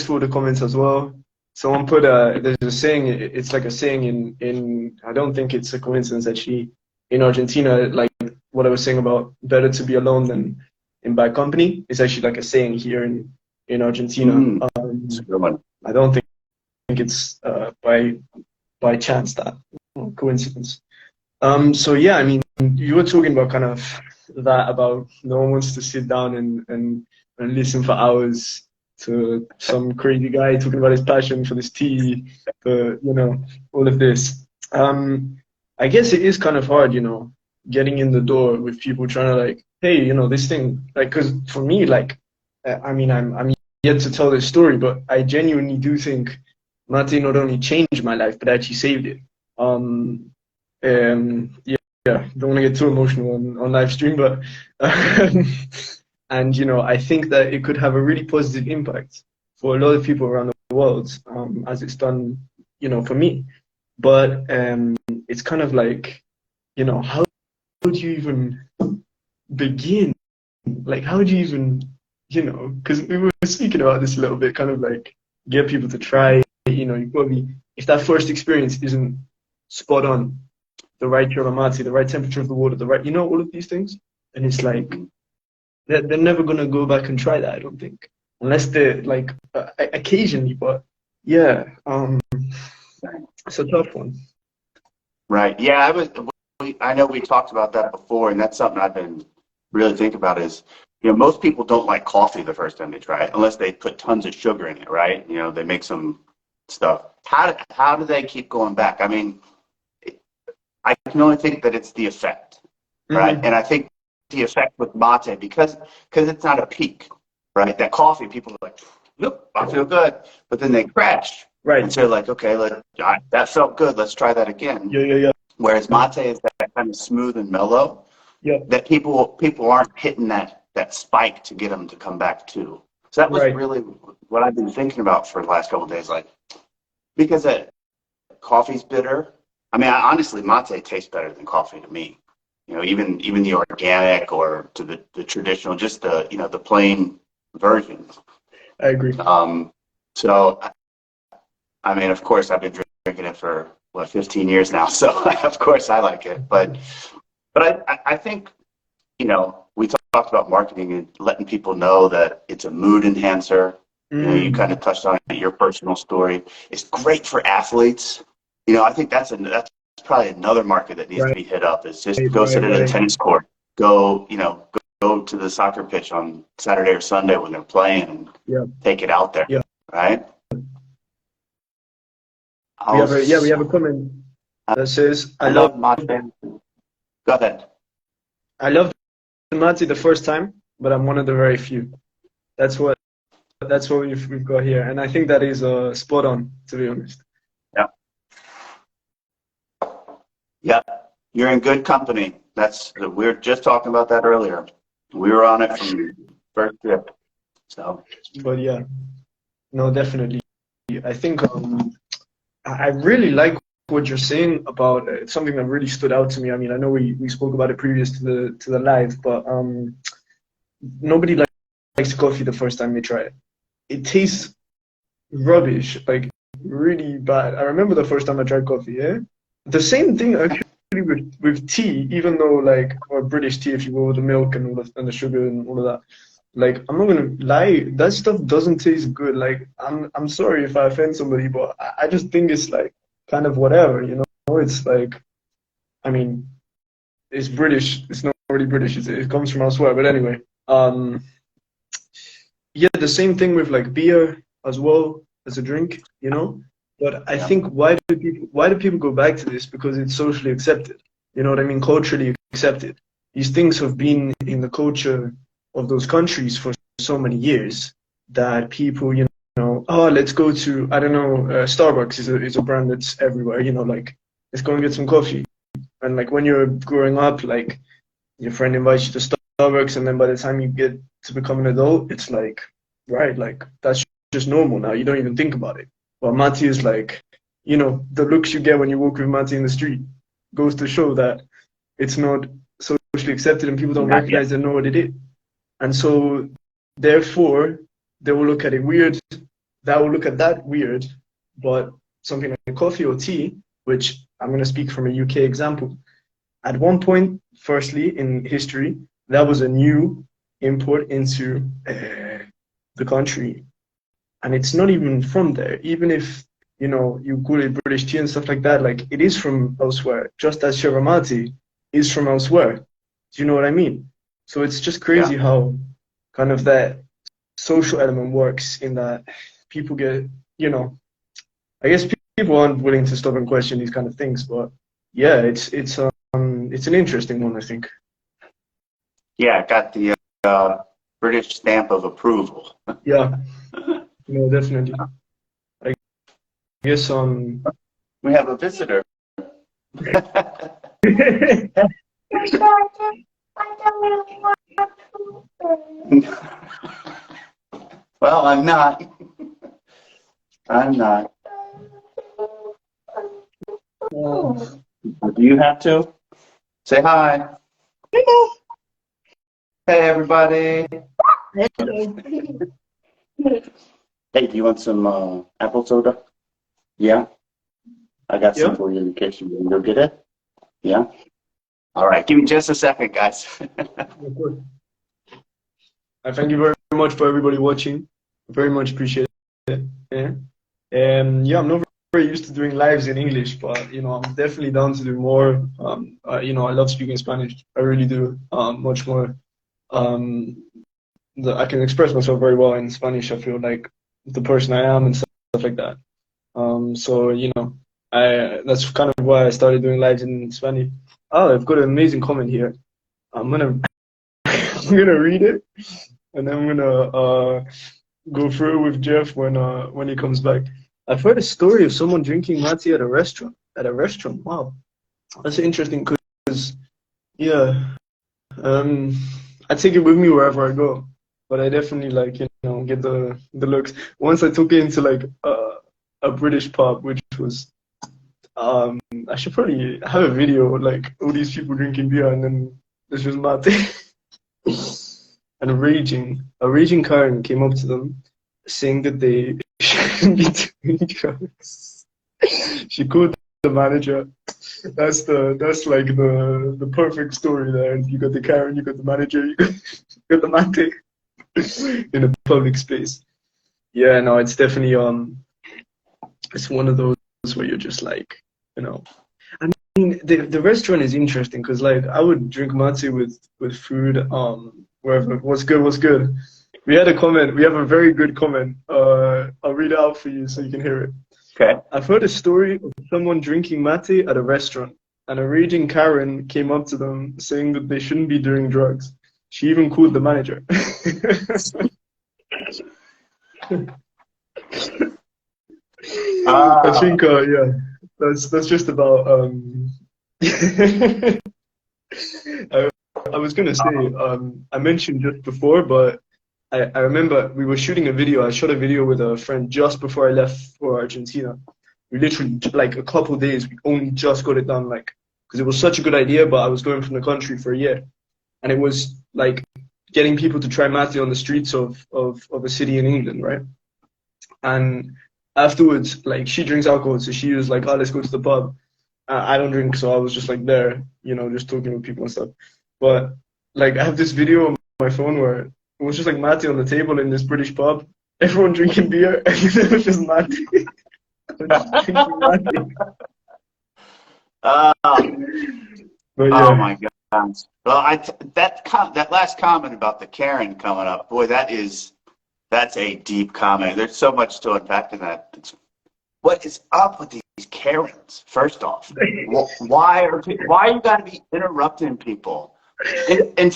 for the comments as well. Someone put there's a saying, it's like a saying in I don't think it's a coincidence actually, in Argentina, like what I was saying about better to be alone than in bad company. It's actually like a saying here in Argentina. I don't think it's by chance, that coincidence. So yeah, I mean, you were talking about kind of that, about no one wants to sit down and listen for hours to some crazy guy talking about his passion for this tea, all of this. I guess it is kind of hard, getting in the door with people trying to hey, this thing, because for me, I mean, I'm yet to tell this story, but I genuinely do think mate not only changed my life, but actually saved it. Don't want to get too emotional on live stream, but and I think that it could have a really positive impact for a lot of people around the world, as it's done, for me. But it's kind of how would you even begin? How would you even, because we were speaking about this a little bit, kind of get people to try. You probably, if that first experience isn't spot on, the right yerba mate, the right temperature of the water, the right, all of these things, and it's they're never gonna go back and try that, I don't think, unless they're occasionally. But yeah, it's a tough one. Right. Yeah, I know we talked about that before, and that's something I've been really thinking about is, most people don't like coffee the first time they try it, unless they put tons of sugar in it, right? They make some stuff. How do they keep going back? I mean, I can only think that it's the effect, right? Mm-hmm. And I think the effect with mate, because it's not a peak, right? That coffee, people are like, look, I feel good, but then they crash. Right. And so like, okay, that felt good, let's try that again. Yeah. Whereas mate is that kind of smooth and mellow, that people aren't hitting that spike to get them to come back to. So that was really what I've been thinking about for the last couple of days, because coffee's bitter. I mean, honestly, mate tastes better than coffee to me. You know, even the organic or to the traditional, just the the plain version. I agree. So I mean, of course, I've been drinking it for what 15 years now, so of course I like it. But I think we talked about marketing and letting people know that it's a mood enhancer. You know, you kind of touched on it, your personal story. It's great for athletes. You know, I think that's probably another market that needs to be hit up. Is just go sit at a tennis court, go go to the soccer pitch on Saturday or Sunday when they're playing, and take it out there, right? We have a comment that says, "I love mate." Go ahead. I love the mate the first time, but I'm one of the very few." That's what we've got here, and I think that is spot on, to be honest. Yeah. Yeah, you're in good company. We were just talking about that earlier. We were on it from first trip. So. But yeah, no, definitely. I think I really like what you're saying about it's something that really stood out to me. I mean, I know we spoke about it previous to the live, but nobody likes coffee the first time they try it. It tastes rubbish, like really bad. I remember the first time I tried coffee. Yeah, the same thing actually with tea, even though or British tea, if you go with the milk and the sugar and all of that. Like, I'm not gonna lie, that stuff doesn't taste good. Like, I'm sorry if I offend somebody, but I just think it's like kind of whatever, you know. It's like, I mean, it's British. It's not really British. It comes from elsewhere. But anyway, yeah, the same thing with like beer as well as a drink, you know. But I think why do people go back to this? Because it's socially accepted. You know what I mean? Culturally accepted. These things have been in the culture of those countries for so many years that people, you know, oh, let's go to, I don't know, Starbucks is a brand that's everywhere, you know, like, let's go and get some coffee. And like when you're growing up, like your friend invites you to Starbucks, and then by the time you get to become an adult, it's like, right, like that's just normal now. You don't even think about it. Well, mate is like, you know, the looks you get when you walk with mate in the street goes to show that it's not socially accepted and people don't recognize and know what it is. And so, therefore, they will look at it weird. That will look at that weird. But something like coffee or tea, which I'm going to speak from a UK example. At one point, firstly, in history, that was a new import into the country. And it's not even from there. Even if, you know, you call it British tea and stuff like that, like it is from elsewhere, just as Yerba Mate is from elsewhere. Do you know what I mean? So it's just crazy how kind of that social element works in that people get, you know, I guess people aren't willing to stop and question these kind of things, but yeah, it's an interesting one, I think. Yeah, got the British stamp of approval. Yeah, no, definitely. I guess we have a visitor. Well, I'm not. I'm not. Do you have to? Say hi. Hello. Hey, everybody. Hello. Hey, do you want some apple soda? Yeah? I got some for you in case you want to go get it. Yeah? All right, give me just a second, guys. Of course. I thank you very much for everybody watching. Very much appreciate it. Yeah. Yeah, I'm not very used to doing lives in English, but you know, I'm definitely down to do more. You know, I love speaking Spanish. I really do. Much more. I can express myself very well in Spanish. I feel like the person I am and stuff like that. So you know, that's kind of why I started doing lives in Spanish. Oh, I've got an amazing comment here. I'm gonna read it, and then I'm gonna go through it with Jeff when he comes back. I've heard a story of someone drinking mate at a restaurant. Wow, that's interesting. Cause yeah, I take it with me wherever I go. But I definitely like, you know, get the looks. Once I took it into like a British pub, which was Um, I should probably have a video like all these people drinking beer and then this was mate. And a raging Karen came up to them saying that they shouldn't be doing drugs. She called the manager. That's like the perfect story there. You got the Karen, you got the manager, you got the mate in a public space. Yeah, no, it's definitely it's one of those where you're just like, you know. I mean, the restaurant is interesting because like I would drink mate with food wherever. What's good, what's good. We had a comment. We have a very good comment. I'll read it out for you so you can hear it. Okay. I've heard a story of someone drinking mate at a restaurant, and a raging Karen came up to them saying that they shouldn't be doing drugs. She even called the manager. I think, yeah, that's just about. I was gonna say, I mentioned just before, but I remember we were shooting a video. I shot a video with a friend just before I left for Argentina. We literally, like a couple of days, we only just got it done, like, because it was such a good idea, but I was going from the country for a year. And it was like getting people to try mate on the streets of a city in England, right? And afterwards, like, she drinks alcohol, so she was like, oh, let's go to the pub. I don't drink, so I was just like there, you know, just talking with people and stuff. But like, I have this video on my phone where it was just like mate on the table in this British pub, everyone drinking beer, and it was just mate. Uh, But oh yeah, my God. Well, that last comment about the Karen coming up, boy, that's a deep comment. There's so much to unpack in that. What is up with these Karens? First off, why you got to be interrupting people? And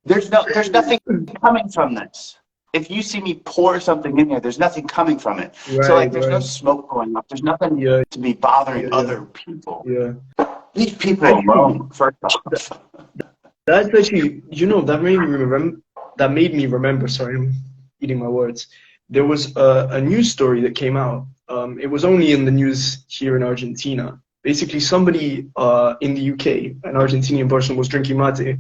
there's nothing coming from this. If you see me pour something in here, there's nothing coming from it. right, So like, there's no right. smoke going up. There's nothing Yeah, to be bothering yeah, other people. yeah. Leave people Actually, alone. First off. that's actually, you know, that made me remember. That made me remember. Sorry, I'm eating my words. There was a news story that came out. It was only in the news here in Argentina. Basically, somebody in the UK, an Argentinian person, was drinking mate,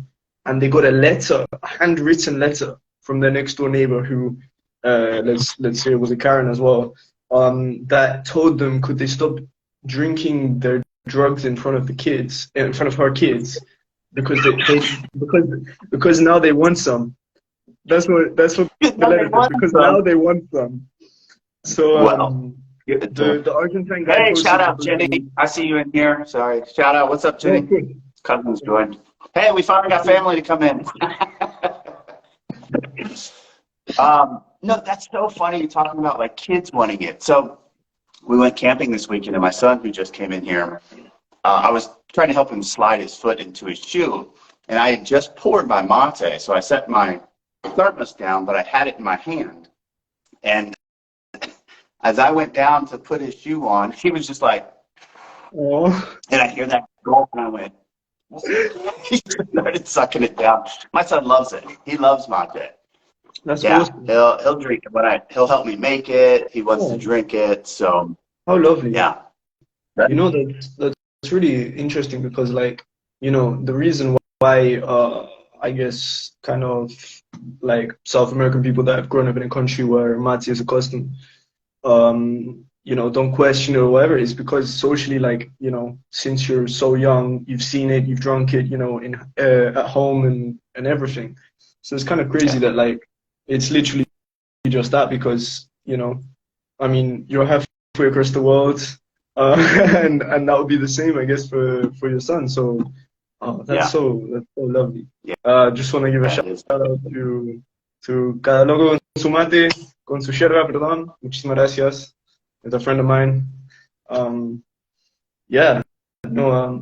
and they got a letter, a handwritten letter from their next door neighbor, who, let's say, it was a Karen as well, that told them could they stop drinking their drugs in front of the kids, in front of her kids, because because now they want some. That's what the letter says, because now they want some. So Well, give it to them. the Argentine guy Hey, posted shout out something. Jenny. I see you in here. Sorry. Shout out. What's up, Oh, Jenny? good. Cousins joined. Hey, we finally got family to come in. No, that's so funny. You're talking about like kids wanting it. So we went camping this weekend, and my son, who just came in here, I was trying to help him slide his foot into his shoe, and I had just poured my mate, so I set my thermos down, but I had it in my hand, and as I went down to put his shoe on, he was just like, Oh, and I hear that gulp, and I went, he started sucking it down. My son loves it. He loves mate. that's Yeah, awesome. he'll drink it, but he'll help me make it. He wants to Oh, drink it, so how lovely. yeah. You know, that's really interesting because, like, you know, the reason why I guess kind of like South American people that have grown up in a country where mate is a custom, you know, don't question it or whatever, is because socially, like, you know, since you're so young, you've seen it, you've drunk it, you know, in at home and everything. So it's kind of crazy Yeah. that like it's literally just that because, you know, I mean, you're halfway across the world, and that would be the same, I guess, for your son. So Yeah. that's so lovely. Yeah. Just want to give a Yeah, shout it is. out to cada loco con su mate, con su yerba, perdón. Muchísimas gracias. It's a friend of mine. Yeah, no,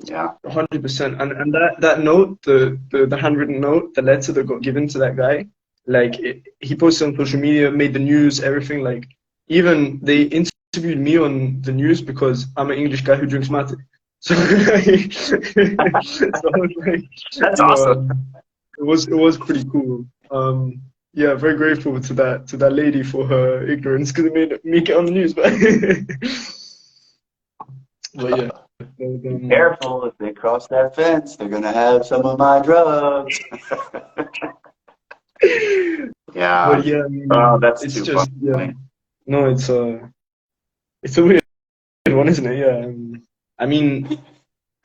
Yeah. 100%. And that note, the handwritten note, the letter that got given to that guy, like he posted on social media, made the news, everything. Like even they interviewed me on the news because I'm an English guy who drinks mate. So, so I was like, That's you know, awesome. it was pretty cool. yeah, very grateful to that lady for her ignorance because it made me get on the news. But but yeah, Be um, careful if they cross that fence. They're gonna have some of my drugs. Yeah. but yeah, Oh, that's it's too just yeah. funny. No, it's a weird one, isn't it? Yeah. I mean,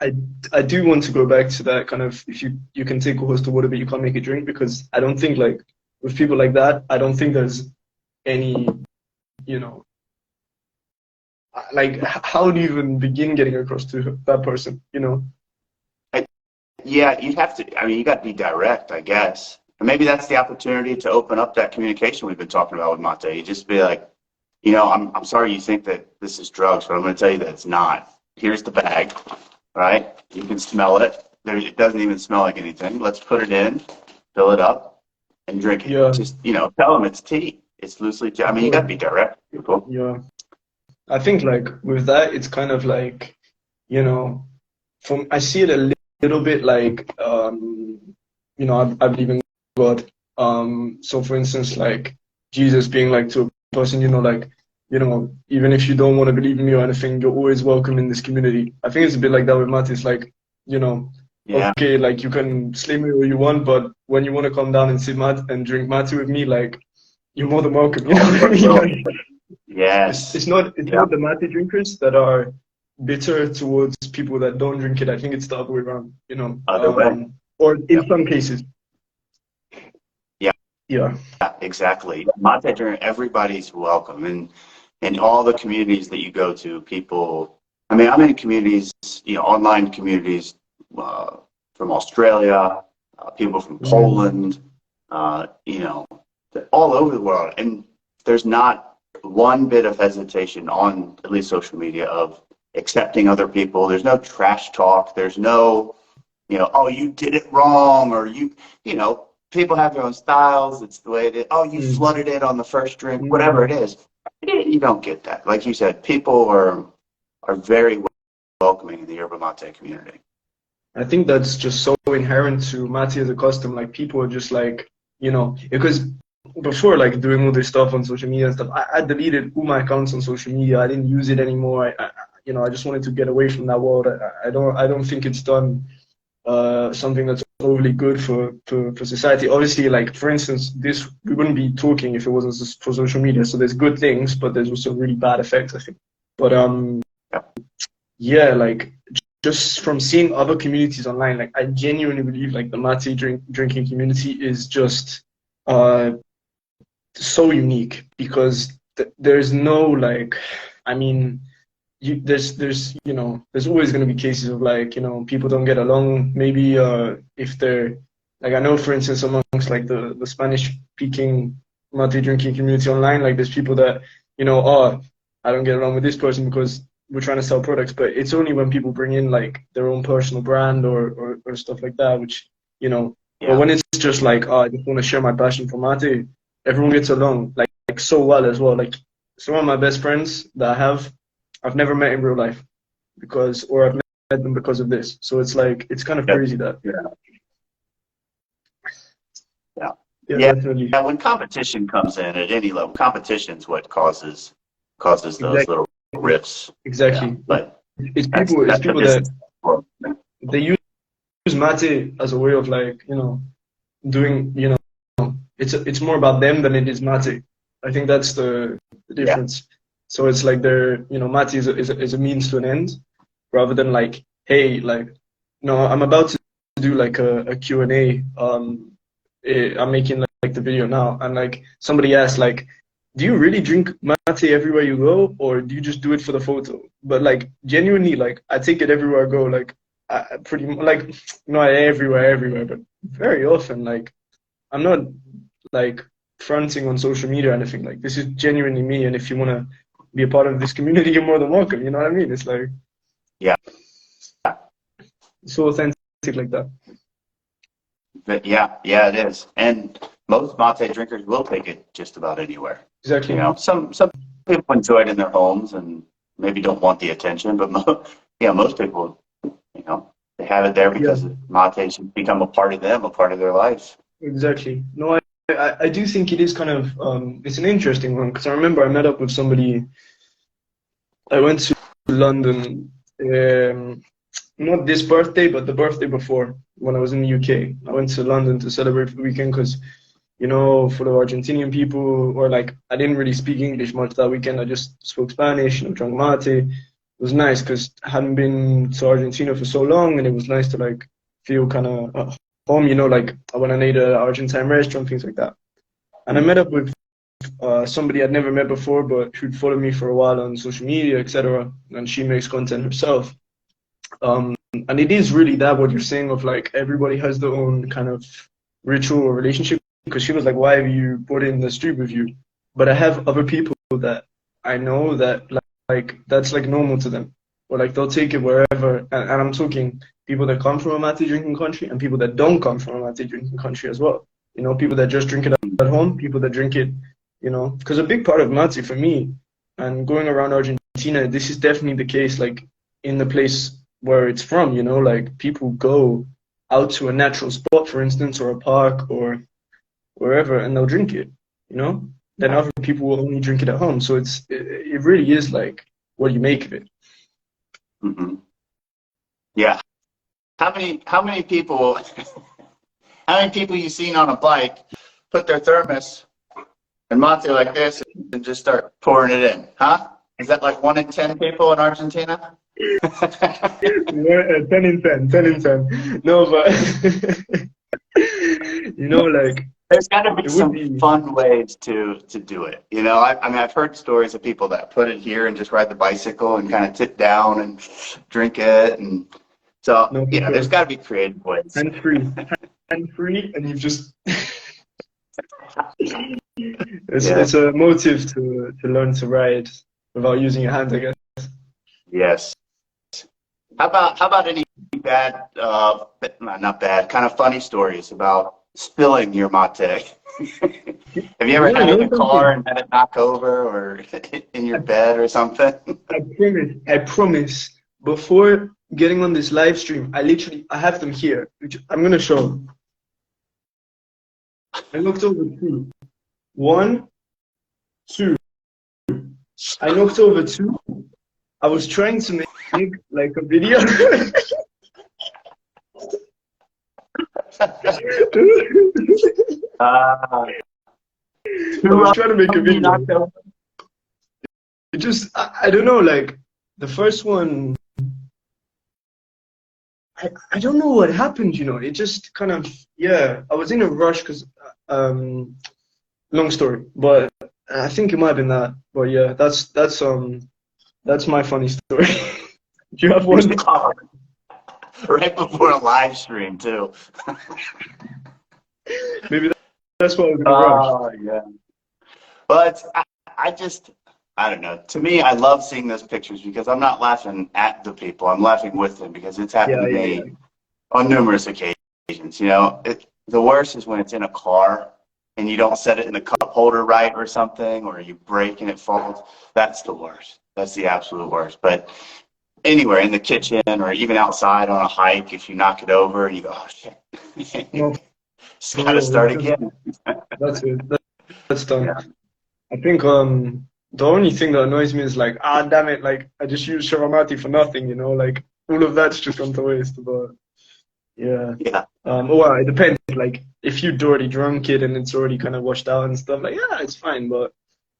I I do want to go back to that kind of if you can take a horse to water, but you can't make it drink because I don't think like with people like that, I don't think there's any, you know, like how do you even begin getting across to that person, you know? Yeah, you'd have to, I mean, you got to be direct, I guess. And maybe that's the opportunity to open up that communication we've been talking about with Mate. You just be like, I'm sorry you think that this is drugs, but I'm going to tell you that it's not. Here's the bag, right? You can smell it. It doesn't even smell like anything. Let's put it in, fill it up, and drink it. Yeah, Just, tell them it's tea. It's loosely, I of mean, you got to course. be direct with people. Yeah. I think like with that, it's kind of like, you know, from I see it a little bit like, I believe in God. So for instance, like Jesus being like to a person, like, even if you don't want to believe in me or anything, you're always welcome in this community. I think it's a bit like that with Matt. It's like, you know, Yeah. okay, like you can slay me all you want, but when you want to come down and sit mat and drink mate with me, like you're more than welcome. You know All the what I way mean? through. Like, Yes. it's Yeah. not the mate drinkers that are bitter towards people that don't drink it. I think it's the other way around, Other way. or in Yep. some cases. Yeah. Yeah. Exactly. Mate drink, everybody's welcome. And in all the communities that you go to, people, I mean, I'm in communities, online communities from Australia, people from Mm. Poland, you know, all over the world. And there's not one bit of hesitation on at least social media of accepting other people. There's no trash talk. There's no, oh, you did it wrong, or people have their own styles. It's the way it is. Oh, you Mm. flooded it on the first drink, whatever Mm. it is. You don't get that. Like you said, people are very welcoming in the Yerba Mate community. I think that's just so inherent to mate as a custom. Like people are just like, because before like doing all this stuff on social media and stuff, I deleted all my accounts on social media. I didn't use it anymore. I just wanted to get away from that world. I don't think it's done something that's overly good for society. Obviously, like for instance, this we wouldn't be talking if it wasn't for social media. So there's good things, but there's also really bad effects, I think. But Yeah. yeah, like just from seeing other communities online, like I genuinely believe like the mate drinking community is just uh so unique because there's no like, I mean, there's always going to be cases of like, people don't get along. Maybe if they're like, I know for instance amongst like the Spanish speaking mate drinking community online, like there's people that, oh, I don't get along with this person because we're trying to sell products, but it's only when people bring in like their own personal brand or stuff like that, which, but Yeah. when it's just like, oh, I just want to share my passion for mate, everyone gets along like so well as well. Like some of my best friends that I've never met in real life or I've met them because of this. So it's like, it's kind of Yep. crazy that, Yeah. Yeah. yeah, Yeah. definitely. Yeah. When competition comes in at any level, competition's what causes those Exactly. little rifts. Yeah. Exactly. But It's that's the people that business world. they use mate as a way of like, doing, it's more about them than it is mate. I think that's the Yeah. difference. So it's like mate is a means to an end rather than like, hey, like, no, I'm about to do like a Q&A. I'm making like the video now, and like somebody asked like, do you really drink mate everywhere you go, or do you just do it for the photo? But like genuinely, like I take it everywhere I go. Like pretty like not everywhere, but very often. Like I'm not like fronting on social media or anything. Like this is genuinely me, and if you wanna be a part of this community, you're more than welcome. You know what I mean? It's like Yeah. so authentic like that. But yeah, it is. And most mate drinkers will take it just about anywhere. Exactly. Some people enjoy it in their homes and maybe don't want the attention, but most people, they have it there Yeah. because mate's become a part of them, a part of their life. Exactly. No, I do think it is kind of it's an interesting one because I remember I met up with somebody. I went to London, not this birthday, but the birthday before when I was in the UK. I went to London to celebrate for the weekend because, you know, for the Argentinian people, or like I didn't really speak English much that weekend. I just spoke Spanish, you know, drank mate. It was nice because I hadn't been to Argentina for so long, and it was nice to like feel kind of home, you know, like when I ate an Argentine restaurant, things like that. And I met up with somebody I'd never met before, but who'd followed me for a while on social media, etc. And she makes content herself. And it is really that what you're saying of like everybody has their own kind of ritual or relationship. Because she was like, "Why have you brought in the street with you?" But I have other people that I know that like that's like normal to them, or like they'll take it wherever. And I'm talking people that come from a mate drinking country and people that don't come from a mate drinking country as well. You know, people that just drink it at home, people that drink it, you know, because a big part of mate for me and going around Argentina, this is definitely the case. Like in the place where it's from, you know, like people go out to a natural spot, for instance, or a park or wherever, and they'll drink it, you know. Then other people will only drink it at home. So it really is like what do you make of it. Mm-hmm. Yeah. How many people how many people you seen on a bike put their thermos and mate like this and just start pouring it in? Huh? Is that like 1 in 10 people in Argentina? 10 in 10, 10 in 10. No, but you know, like there's got to be some be fun ways to do it. You know, I mean, I've heard stories of people that put it here and just ride the bicycle and kind of sit down and drink it. And so, no, you know, there's got to be creative ways. Hand free, and you just it's a motive to learn to ride without using your hands, I guess. Yes. How about any bad, not bad, kind of funny stories about spilling your mate? Have you ever had it in a car and had it knock over, or in your bed or something? I promise. Before getting on this live stream, I have them here. I'm gonna show them. I knocked over 2. 1, 2. I knocked over 2. I was trying to make like a video. I was trying to make a video. It just, I don't know, like the first one, I don't know what happened, you know, it just kind of, yeah, I was in a rush because, long story, but I think it might have been that, but yeah, that's my funny story. Do you have one? Right before a live stream too. Maybe that's what I was gonna rush. Oh yeah. But I don't know. To me, I love seeing those pictures because I'm not laughing at the people. I'm laughing with them because it's happened to me on numerous occasions. You know, the worst is when it's in a car and you don't set it in the cup holder right or something, or you break and it falls. That's the worst. That's the absolute worst. But anywhere in the kitchen or even outside on a hike, if you knock it over and you go, oh shit, just gotta start again. That's it. That's done. Yeah. I think the only thing that annoys me is like, damn it, like I just used Yerba Mate for nothing, you know, like all of that's just gone to waste. But yeah. Well, it depends. Like if you'd already drunk it and it's already kind of washed out and stuff, like yeah, it's fine. But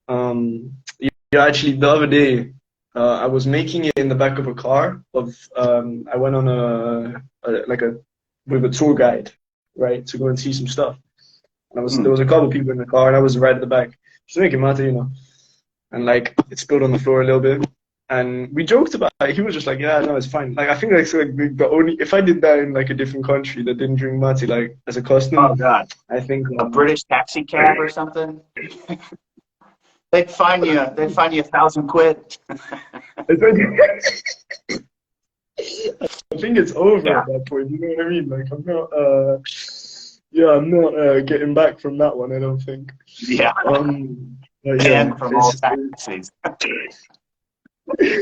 yeah, actually the other day, I was making it in the back of a car. I went on with a tour guide, right, to go and see some stuff. And there was a couple of people in the car, and I was right at the back, just making mate, you know. And like it spilled on the floor a little bit, and we joked about it. He was just like, "Yeah, no, it's fine." Like I think that's like the only if I did that in like a different country that didn't drink mate, like as a custom. Oh God! I think a British taxi cab or something. They'd fine you 1,000 quid. I think it's over at that point. You know what I mean? Like I'm not getting back from that one. I don't think. Yeah. Yeah. From all taxis. It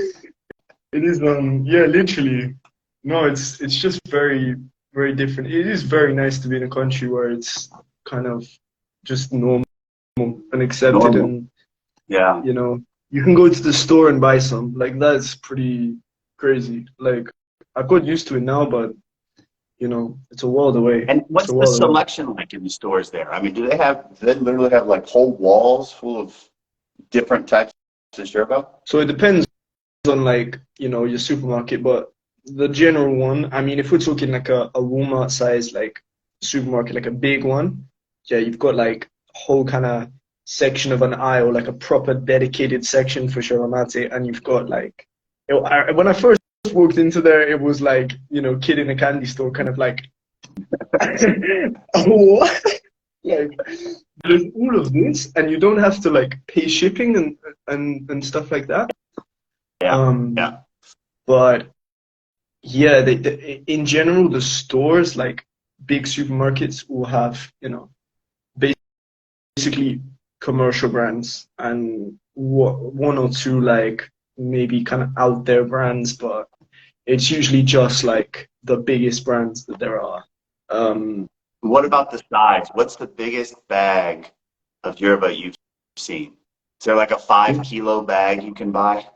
is. Yeah. Literally. No. It's just very, very different. It is very nice to be in a country where it's kind of just normal and accepted, Normal. and Yeah. you know, you can go to the store and buy some. Like that's pretty crazy. Like I've got used to it now, but you know, it's a world away. And It's a what's the world away. selection like in the stores there? I mean, do they literally have like whole walls full of different types of yerba? So it depends on like, you know, your supermarket, but the general one, I mean, if we're talking like a Walmart size like supermarket, like a big one, yeah, you've got like a whole kind of section of an aisle, like a proper dedicated section for Yerba Mate, and you've got like, when I first walked into there, it was like, you know, kid in a candy store, kind of like, what? Like, there's all of this, and you don't have to like pay shipping and stuff like that. Yeah. Yeah. But yeah, in general, the stores, like big supermarkets, will have, you know, basically commercial brands and one or two like maybe kind of out there brands, but it's usually just like the biggest brands that there are. What about the size? What's the biggest bag of yerba you've seen? Is there like a 5 kilo bag you can buy?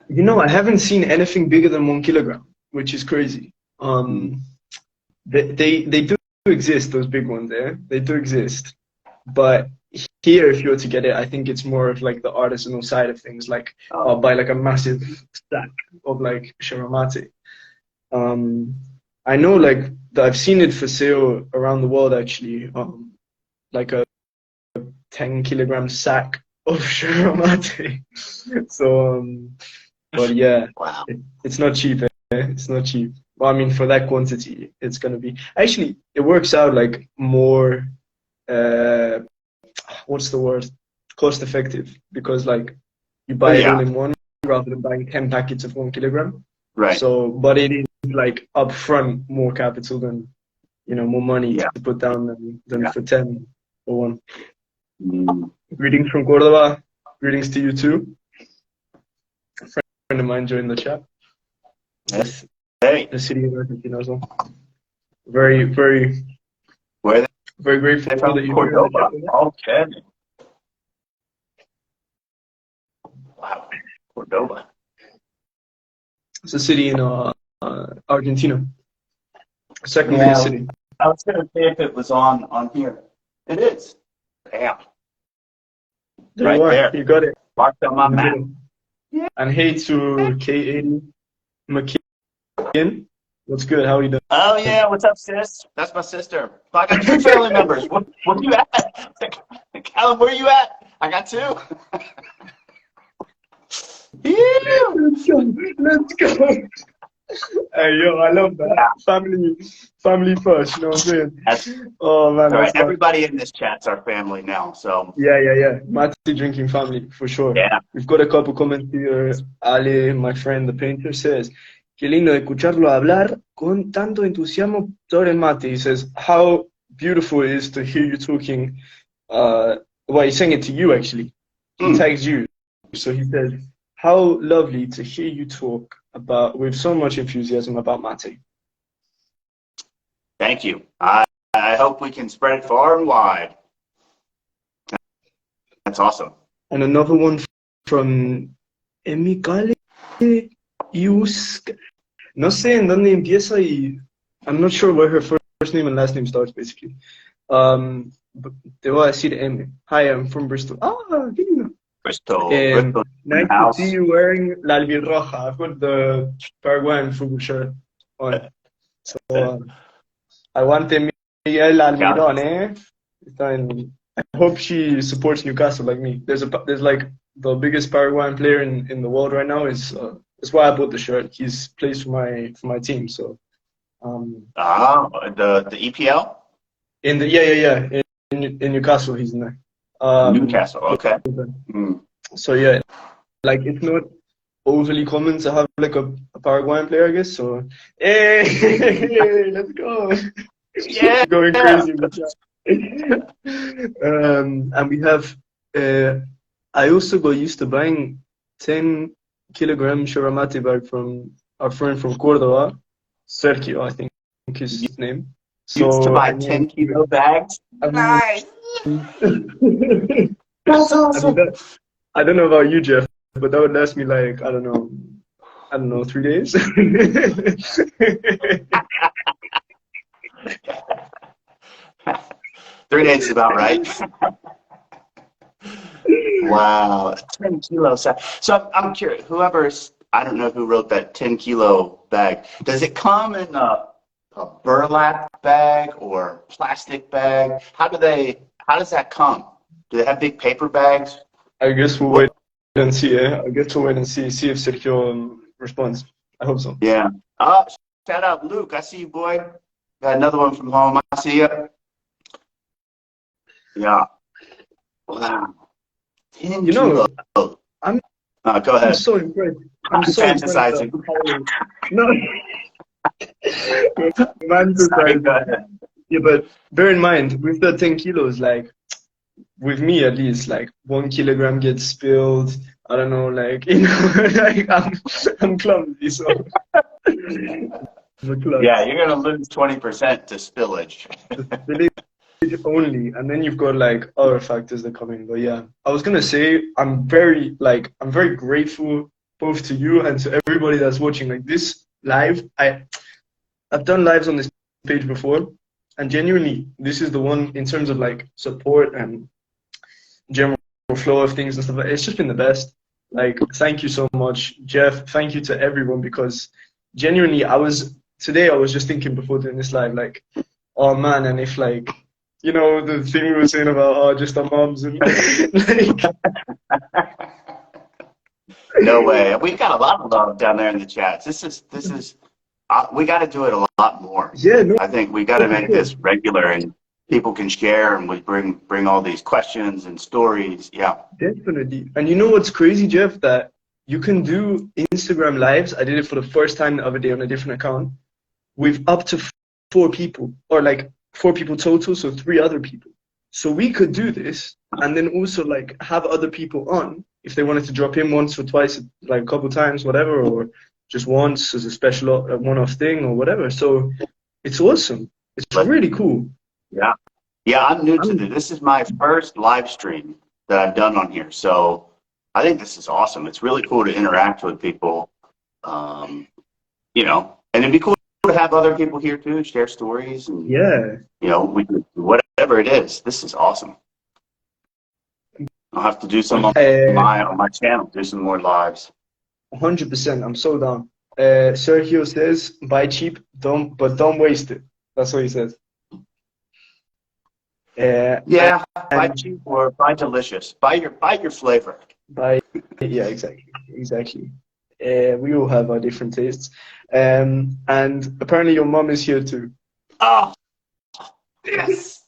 You know, I haven't seen anything bigger than 1 kilogram, which is crazy. They do exist, those big ones there. They do exist. But here, if you were to get it, I think it's more of like the artisanal side of things. Like I'll buy like a massive stack of like Yerba Mate. I know like that I've seen it for sale around the world actually. Like a 10 kilogram sack of Yerba Mate. So but yeah, Wow. it's not cheap. It's not cheap. Well, I mean, for that quantity, it's gonna be actually it works out like more. What's the word? Cost effective, because like you buy it all in one rather than buying 10 packets of 1 kilogram. Right. So, but it is like upfront more capital than, you know, more money to put down than for 10 or one. Greetings from Cordoba. Greetings to you too. A friend of mine joined the chat. The city of Argentina as well. Very, very, very grateful that you're here. Okay. Wow. Cordoba. It's a city in Argentina. Second biggest city. I was going to say if it was on here. It is. Damn. There you are. There. You got it. Marked on my map. Yeah. And hey to K80 McKeon. What's good? How are you doing? Oh yeah, what's up, sis? That's my sister. I got 2 family members. Where you at? Callum, where you at? I got 2. Let's go. Hey yo, I love that. Family first, you know what I'm saying? Oh man. All right, everybody in this chat's our family now, so. Yeah. Mate drinking family, for sure. Yeah. We've got a couple comments here. Ale, my friend, the painter, says, qué lindo escucharlo hablar con tanto entusiasmo sobre el mate. He says, how beautiful it is to hear you talking. Well, he's saying it to you, actually. He tags you. So he says, how lovely to hear you talk with so much enthusiasm about mate. Thank you. I hope we can spread it far and wide. That's awesome. And another one from Emikale Yusk. No sé en dónde empieza y I'm not sure where her first name and last name starts, basically. Te voy a decir M. Hi, I'm from Bristol. Ah, qué lindo. Bristol. Nice to see you wearing la albirroja. I've got the Paraguayan football shirt on. So, aguante Miguel Almirón, eh? I hope she supports Newcastle like me. There's like the biggest Paraguayan player in the world right now. That's why I bought the shirt. He's plays for my team. So. The EPL. In Newcastle, he's in there. Newcastle, okay. So yeah, like it's not overly common to have like a Paraguayan player, I guess. So hey, let's go. Yeah, going crazy. And we have. I also got used to buying 10 kilogram Yerba Mate bag from our friend from Cordoba, Sergio, I think is his name. So used to buy 10 kilo bags. Nice. That's awesome. I don't know about you, Jeff, but that would last me like, I don't know, 3 days. 3 days is about right. Wow, 10 kilos. So I'm curious, I don't know who wrote that 10-kilo bag. Does it come in a burlap bag or plastic bag? How does that come? Do they have big paper bags? I guess we'll wait and see. I guess we'll wait and see if Sergio responds. I hope so. Yeah. Shout out Luke. I see you, boy. Got another one from home. I see you. Yeah. Wow. 10 kilos. Go ahead. I'm so impressed. I'm so fantasizing. No. Sorry, go ahead. Yeah, but bear in mind, with the 10 kilos, like, with me at least, like 1 kilogram gets spilled. I don't know, like, like I'm clumsy, so. Yeah, you're gonna lose 20% to spillage. Spillage only, and then you've got like other factors that come in. But yeah, I was gonna say I'm very grateful both to you and to everybody that's watching. Like this live, I've done lives on this page before, and genuinely, this is the one in terms of like support and general flow of things and stuff. It's just been the best. Like, thank you so much, Jeff. Thank you to everyone, because genuinely, today I was just thinking before doing this live, like, oh man, and if like, you know, the thing we were saying about just our moms and like. No way. We've got a lot of love down there in the chats. This is we got to do it a lot more. Yeah, no, I think we got to make this regular, and people can share, and we bring all these questions and stories. Yeah, definitely. And you know what's crazy, Jeff? That you can do Instagram lives. I did it for the first time the other day on a different account with up to 4 people, or like 4 people total, so 3 other people. So we could do this, and then also like have other people on if they wanted to drop in once or twice, like a couple times, whatever, or just once as a special one-off thing or whatever. So it's awesome. It's really cool. Yeah. Yeah, I'm new to this. This is my first live stream that I've done on here. So I think this is awesome. It's really cool to interact with people. You know, and it'd be cool to have other people here too, share stories, and yeah, you know, whatever it is. This is awesome. I'll have to do some on my channel, do some more lives. 100%. I'm so down. Sergio says, buy cheap, but don't waste it. That's what he says. Yeah, buy cheap or buy delicious. Buy your flavor. Yeah, exactly. We all have our different tastes. And apparently your mom is here too. Oh, yes.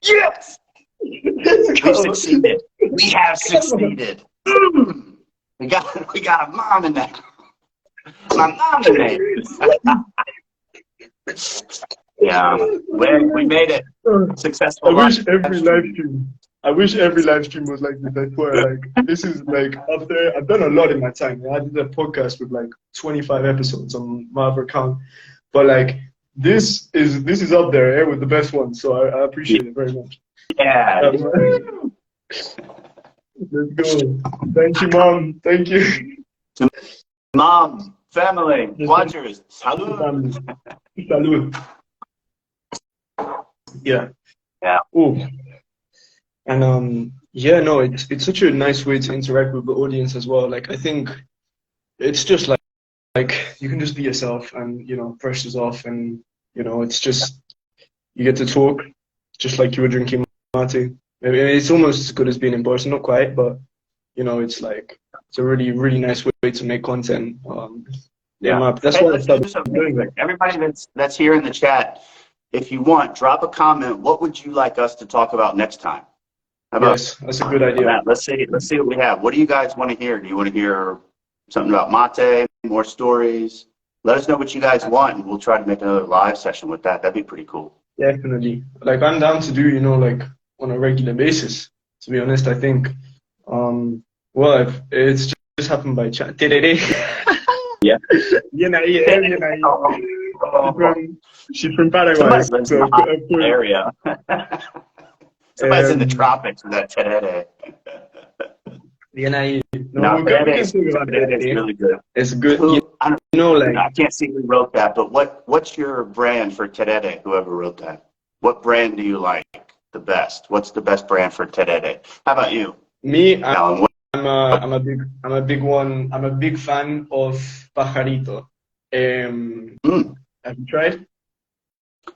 Yes. We succeeded. We have succeeded. We got a mom in there. My mom in there. Yeah, we made it successful. I wish every live stream was like this. I swear, like this is like up there. I've done a lot in my time. I did a podcast with like 25 episodes on my other account, but like this is up there with the best one. So I appreciate it very much. Yeah. Let's go. Thank you, Mom. Thank you. Mom, family, watchers, salud. Salud. Yeah. Yeah. Oh. And yeah, no, it's such a nice way to interact with the audience as well. Like I think it's just like you can just be yourself, and you know, pressure's off, and you know, it's just you get to talk just like you were drinking mate. I mean, it's almost as good as being in person, not quite, but you know, it's like it's a really, really nice way to make content. Yeah, that's what I started doing. Everybody that's here in the chat, if you want, drop a comment. What would you like us to talk about next time? How about yes, that's a good idea. Let's see what we have. What do you guys want to hear? Do you want to hear something about mate, more stories? Let us know what you guys want, and we'll try to make another live session with that. That'd be pretty cool. Definitely. Like I'm down to do, you know, like on a regular basis. To be honest, I think, well, it's just happened by chance. Yeah. She's from Paraguay. So area. Somebody's in the tropics with that terere. Bien ahí. No, No, we can talk about terere is it. really good. It's good. I don't You know, like, I can't see who wrote that, but what's your brand for terere? Whoever wrote that, what brand do you like the best? What's the best brand for terere? How about you, me, Alan? I'm a big one. I'm a big fan of Pajarito. Have you tried?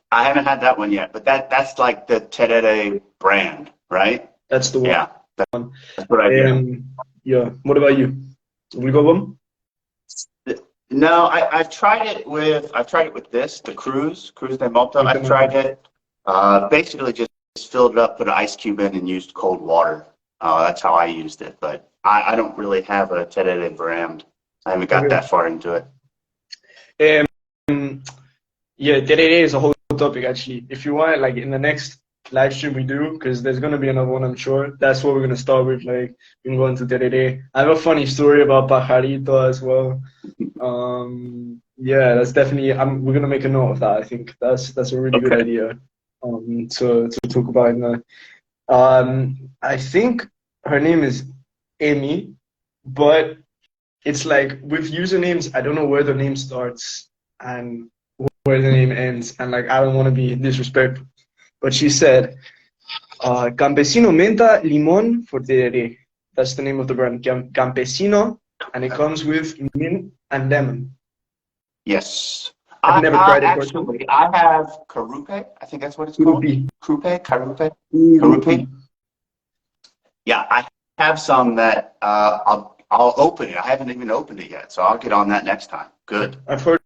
I haven't had that one yet, but that's like the terere brand, right? That's the one. Yeah, that's what I do. Yeah. What about you? We got one? No, I've tried it with the Cruz de Moto. I've tried it. Basically just filled it up, put an ice cube in, and used cold water. That's how I used it. But I don't really have a terere brand. I haven't got that far into it. Yeah, terere is a whole topic actually. If you want, like in the next live stream we do, because there's gonna be another one, I'm sure. That's what we're gonna start with. Like we can go into terere. I have a funny story about Pajarito as well. Yeah, that's definitely. We're gonna make a note of that. I think that's a really good idea. To talk about in the. I think her name is Amy, but it's like with usernames, I don't know where the name starts and where the name ends, and like I don't want to be disrespectful, but she said, "Campesino menta limón for tereré." That's the name of the brand, Campesino, and it comes with mint and lemon. Yes. I've never tried it actually, personally. I have Carupe. I think that's what it's called. Carupe. Yeah, I have some that I'll open it. I haven't even opened it yet, so I'll get on that next time. Good. I've heard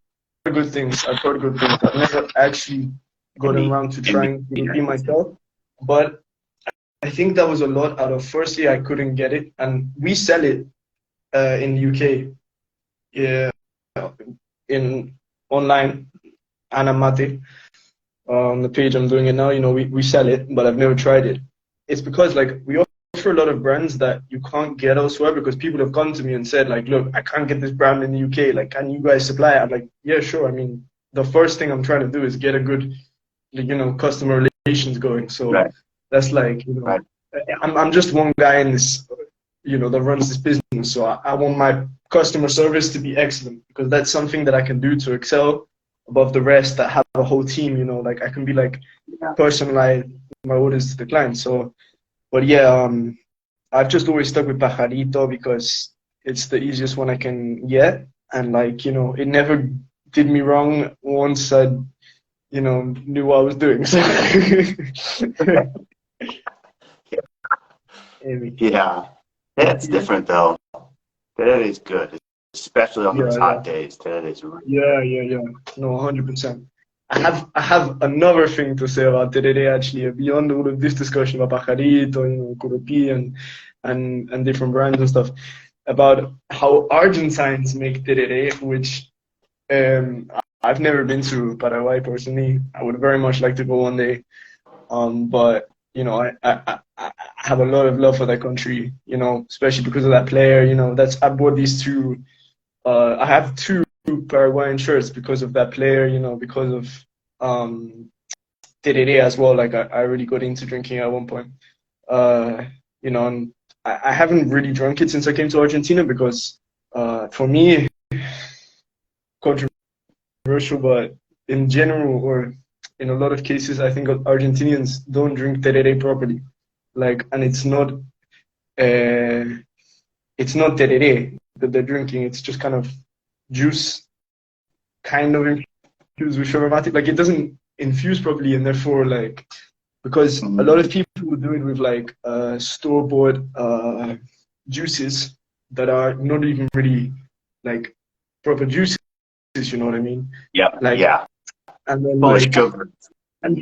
good things. I've never actually gotten around to trying Carupe myself, but I think that was a lot out of. Firstly, I couldn't get it, and we sell it in the UK. Yeah, in online, ANAM MATE. On the page I'm doing it now, you know, we sell it, but I've never tried it. It's because like we offer a lot of brands that you can't get elsewhere because people have come to me and said like, look, I can't get this brand in the UK. Like, can you guys supply it? I'm like, yeah, sure. I mean, the first thing I'm trying to do is get a good, you know, customer relations going. So that's like, you know, I'm just one guy in this, you know, that runs this business. So I want my customer service to be excellent because that's something that I can do to excel above the rest that have a whole team, you know, like I can be like personalize my orders to the client. So, but yeah, I've just always stuck with Pajarito because it's the easiest one I can get. And like, you know, it never did me wrong once I, you know, knew what I was doing. So yeah, it's different though. That is good. Especially on those hot days. That is really yeah. No, 100%. I have another thing to say about terere actually, beyond all of this discussion about Pajarito, you know, Curupi and different brands and stuff, about how Argentines make terere, which I've never been to Paraguay personally. I would very much like to go one day. But you know, I have a lot of love for that country, you know, especially because of that player, you know, I bought these two. I have two Paraguayan shirts because of that player, you know, because of terere as well. Like I really got into drinking at one point, you know, and I haven't really drunk it since I came to Argentina because for me, controversial, but in general or in a lot of cases, I think Argentinians don't drink terere properly. Like, and it's not terere that they're drinking. It's just kind of juice, kind of infused with Yerba Mate. Like it doesn't infuse properly, and therefore, like, because a lot of people do it with like store-bought juices that are not even really like proper juices. You know what I mean? Yeah. Like, yeah. And then Full of like, sugar. and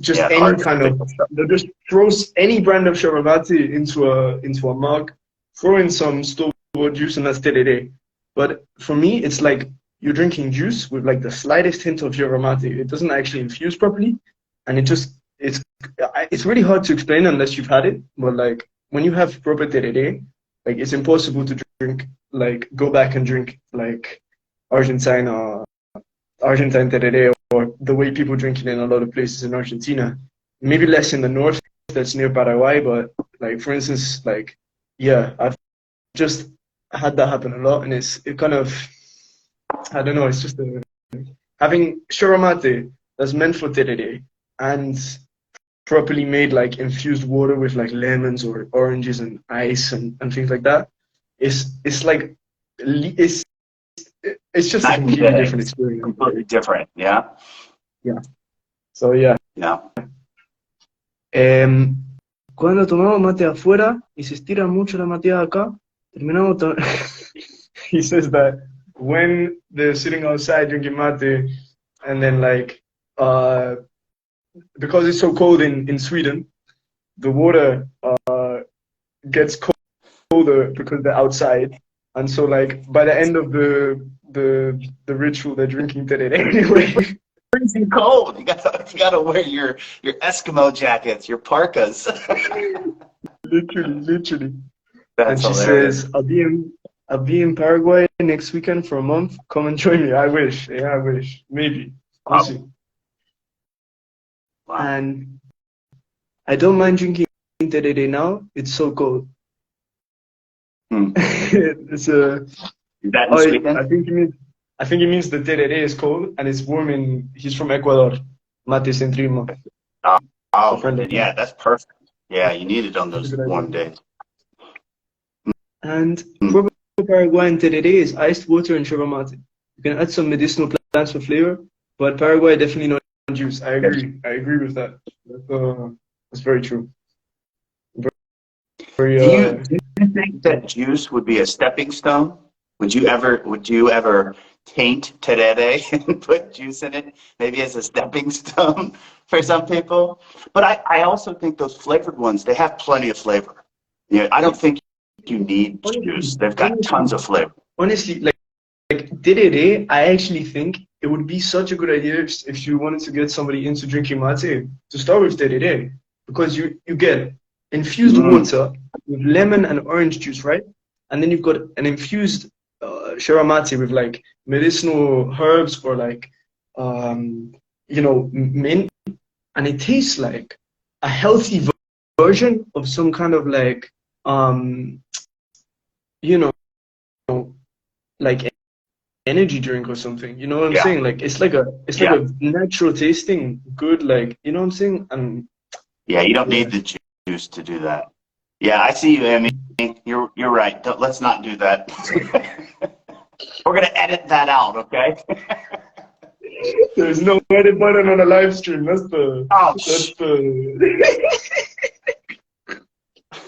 just any kind of, they'll just throw any brand of Yerba Mate into a mug, throw in some store-bought juice, and that's terere. But for me, it's like you're drinking juice with like the slightest hint of Yerba Mate. It doesn't actually infuse properly, and it's really hard to explain unless you've had it. But like when you have proper terere, like it's impossible to drink, like go back and drink like Argentine terere or the way people drink it in a lot of places in Argentina. Maybe less in the north that's near Paraguay, but like for instance, like yeah, I've just had that happen a lot, and it kind of, I don't know, it's just having Yerba Mate that's meant for tereré and properly made like infused water with like lemons or oranges and ice and things like that. It's like it's it's just a Night and completely day. different experience. Completely different. Yeah. Yeah. So yeah. Yeah. Cuando tomamos mate afuera y se estira mucho la mateada acá, terminamos. He says that when they're sitting outside drinking mate, and then like because it's so cold in Sweden, the water gets colder because they're outside, and so like by the end of the ritual, they're drinking tereré anyway. Freezing cold. You gotta wear your Eskimo jackets, your parkas. Literally. That's And she hilarious. says, I'll be in Paraguay next weekend for a month. Come and join me. I wish. Yeah, I wish. Maybe. We'll Wow. see. Wow. And I don't mind drinking tereré now. It's so cold. It's a. Is that in Sweden? I think it means the tereré is cold and it's warm in. He's from Ecuador. Mate centrismo. Oh, yeah, that's perfect. Yeah, you need it on those warm days. And proper Paraguayan tereré is iced water and yerba mate. You can add some medicinal plants for flavor, but Paraguay definitely not juice. I agree. I agree with that. That's very true. Very, do you think that juice would be a stepping stone? Would you ever taint tereré and put juice in it, maybe as a stepping stone for some people? But I also think those flavored ones, they have plenty of flavor. Yeah, I don't think you need juice. They've got tons of flavor. Honestly, like tereré, I actually think it would be such a good idea if you wanted to get somebody into drinking mate to start with tereré, because you get infused water with lemon and orange juice, right? And then you've got an infused yerba mate with like medicinal herbs or like mint, and it tastes like a healthy version of some kind of like like energy drink or something. You know what I'm saying? Like it's like a natural tasting good, like, you know what I'm saying? And yeah, you don't need the juice to do that. Yeah, I see you, Emmy. You're right. Let's not do that. We're gonna edit that out, okay? There's no edit button on a live stream. That's the.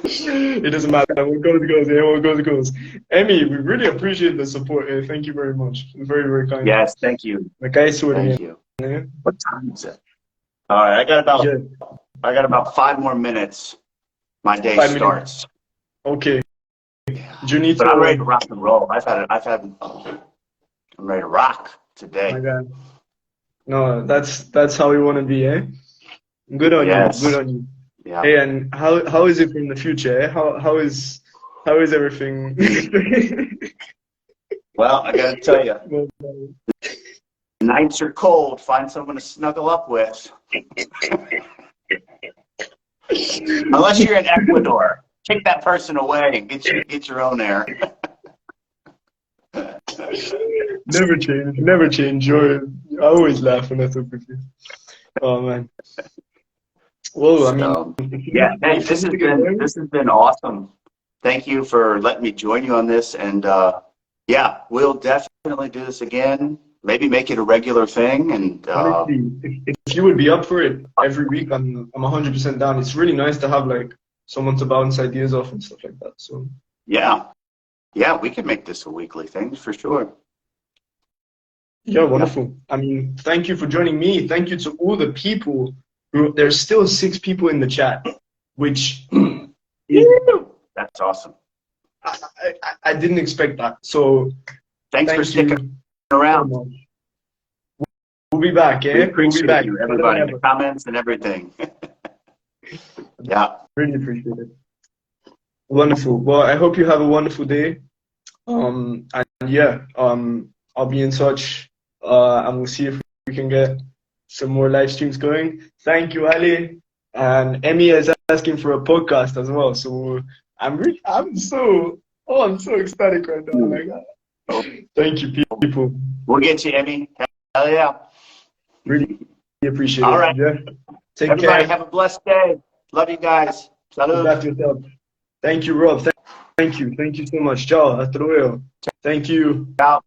It doesn't matter. What goes. Yeah, what goes. Emmy, we really appreciate the support. Thank you very much. Very, very kind. Yes, thank you. Thank you. What time is it? All right, I got about 5 more minutes. My day starts. Okay. Do you need but I'm ready to rock and roll. I'm ready to rock today. Oh my God. No, that's how we want to be, eh? Good on you. Good on you. Yeah. Hey, and how is it in the future? Eh? How is everything? Well, I gotta tell you, nights are cold. Find someone to snuggle up with. Unless you're in Ecuador, kick that person away and get your own air. Never change. I always laugh when I talk with you. Oh man. Well, I mean, yeah. Hey, this has been awesome. Thank you for letting me join you on this, and yeah, we'll definitely do this again. Maybe make it a regular thing. And honestly, if you would be up for it every week, I'm 100% down. It's really nice to have like someone to bounce ideas off and stuff like that. So yeah, we can make this a weekly thing for sure. Yeah, wonderful. I mean, thank you for joining me. Thank you to all the people. There's still 6 people in the chat, which is, that's awesome. I didn't expect that. So thanks for sticking around. We'll be back, eh? We'll be back. You, everybody, in the comments and everything. Yeah. Really appreciate it. Wonderful. Well, I hope you have a wonderful day. And yeah, I'll be in touch, and we'll see if we can get some more live streams going. Thank you, Ali. And Emmy, as asking for a podcast as well. So I'm so ecstatic right now. Like, thank you, people. We'll get you, Emmy. Hell yeah. Really appreciate All it. right. Yeah. Take Everybody, care. have a blessed day. Love you guys. Look Salud. after yourself. Thank you, Rob. Thank you. Thank you so much. Ciao. Hasta luego. Thank you. Ciao.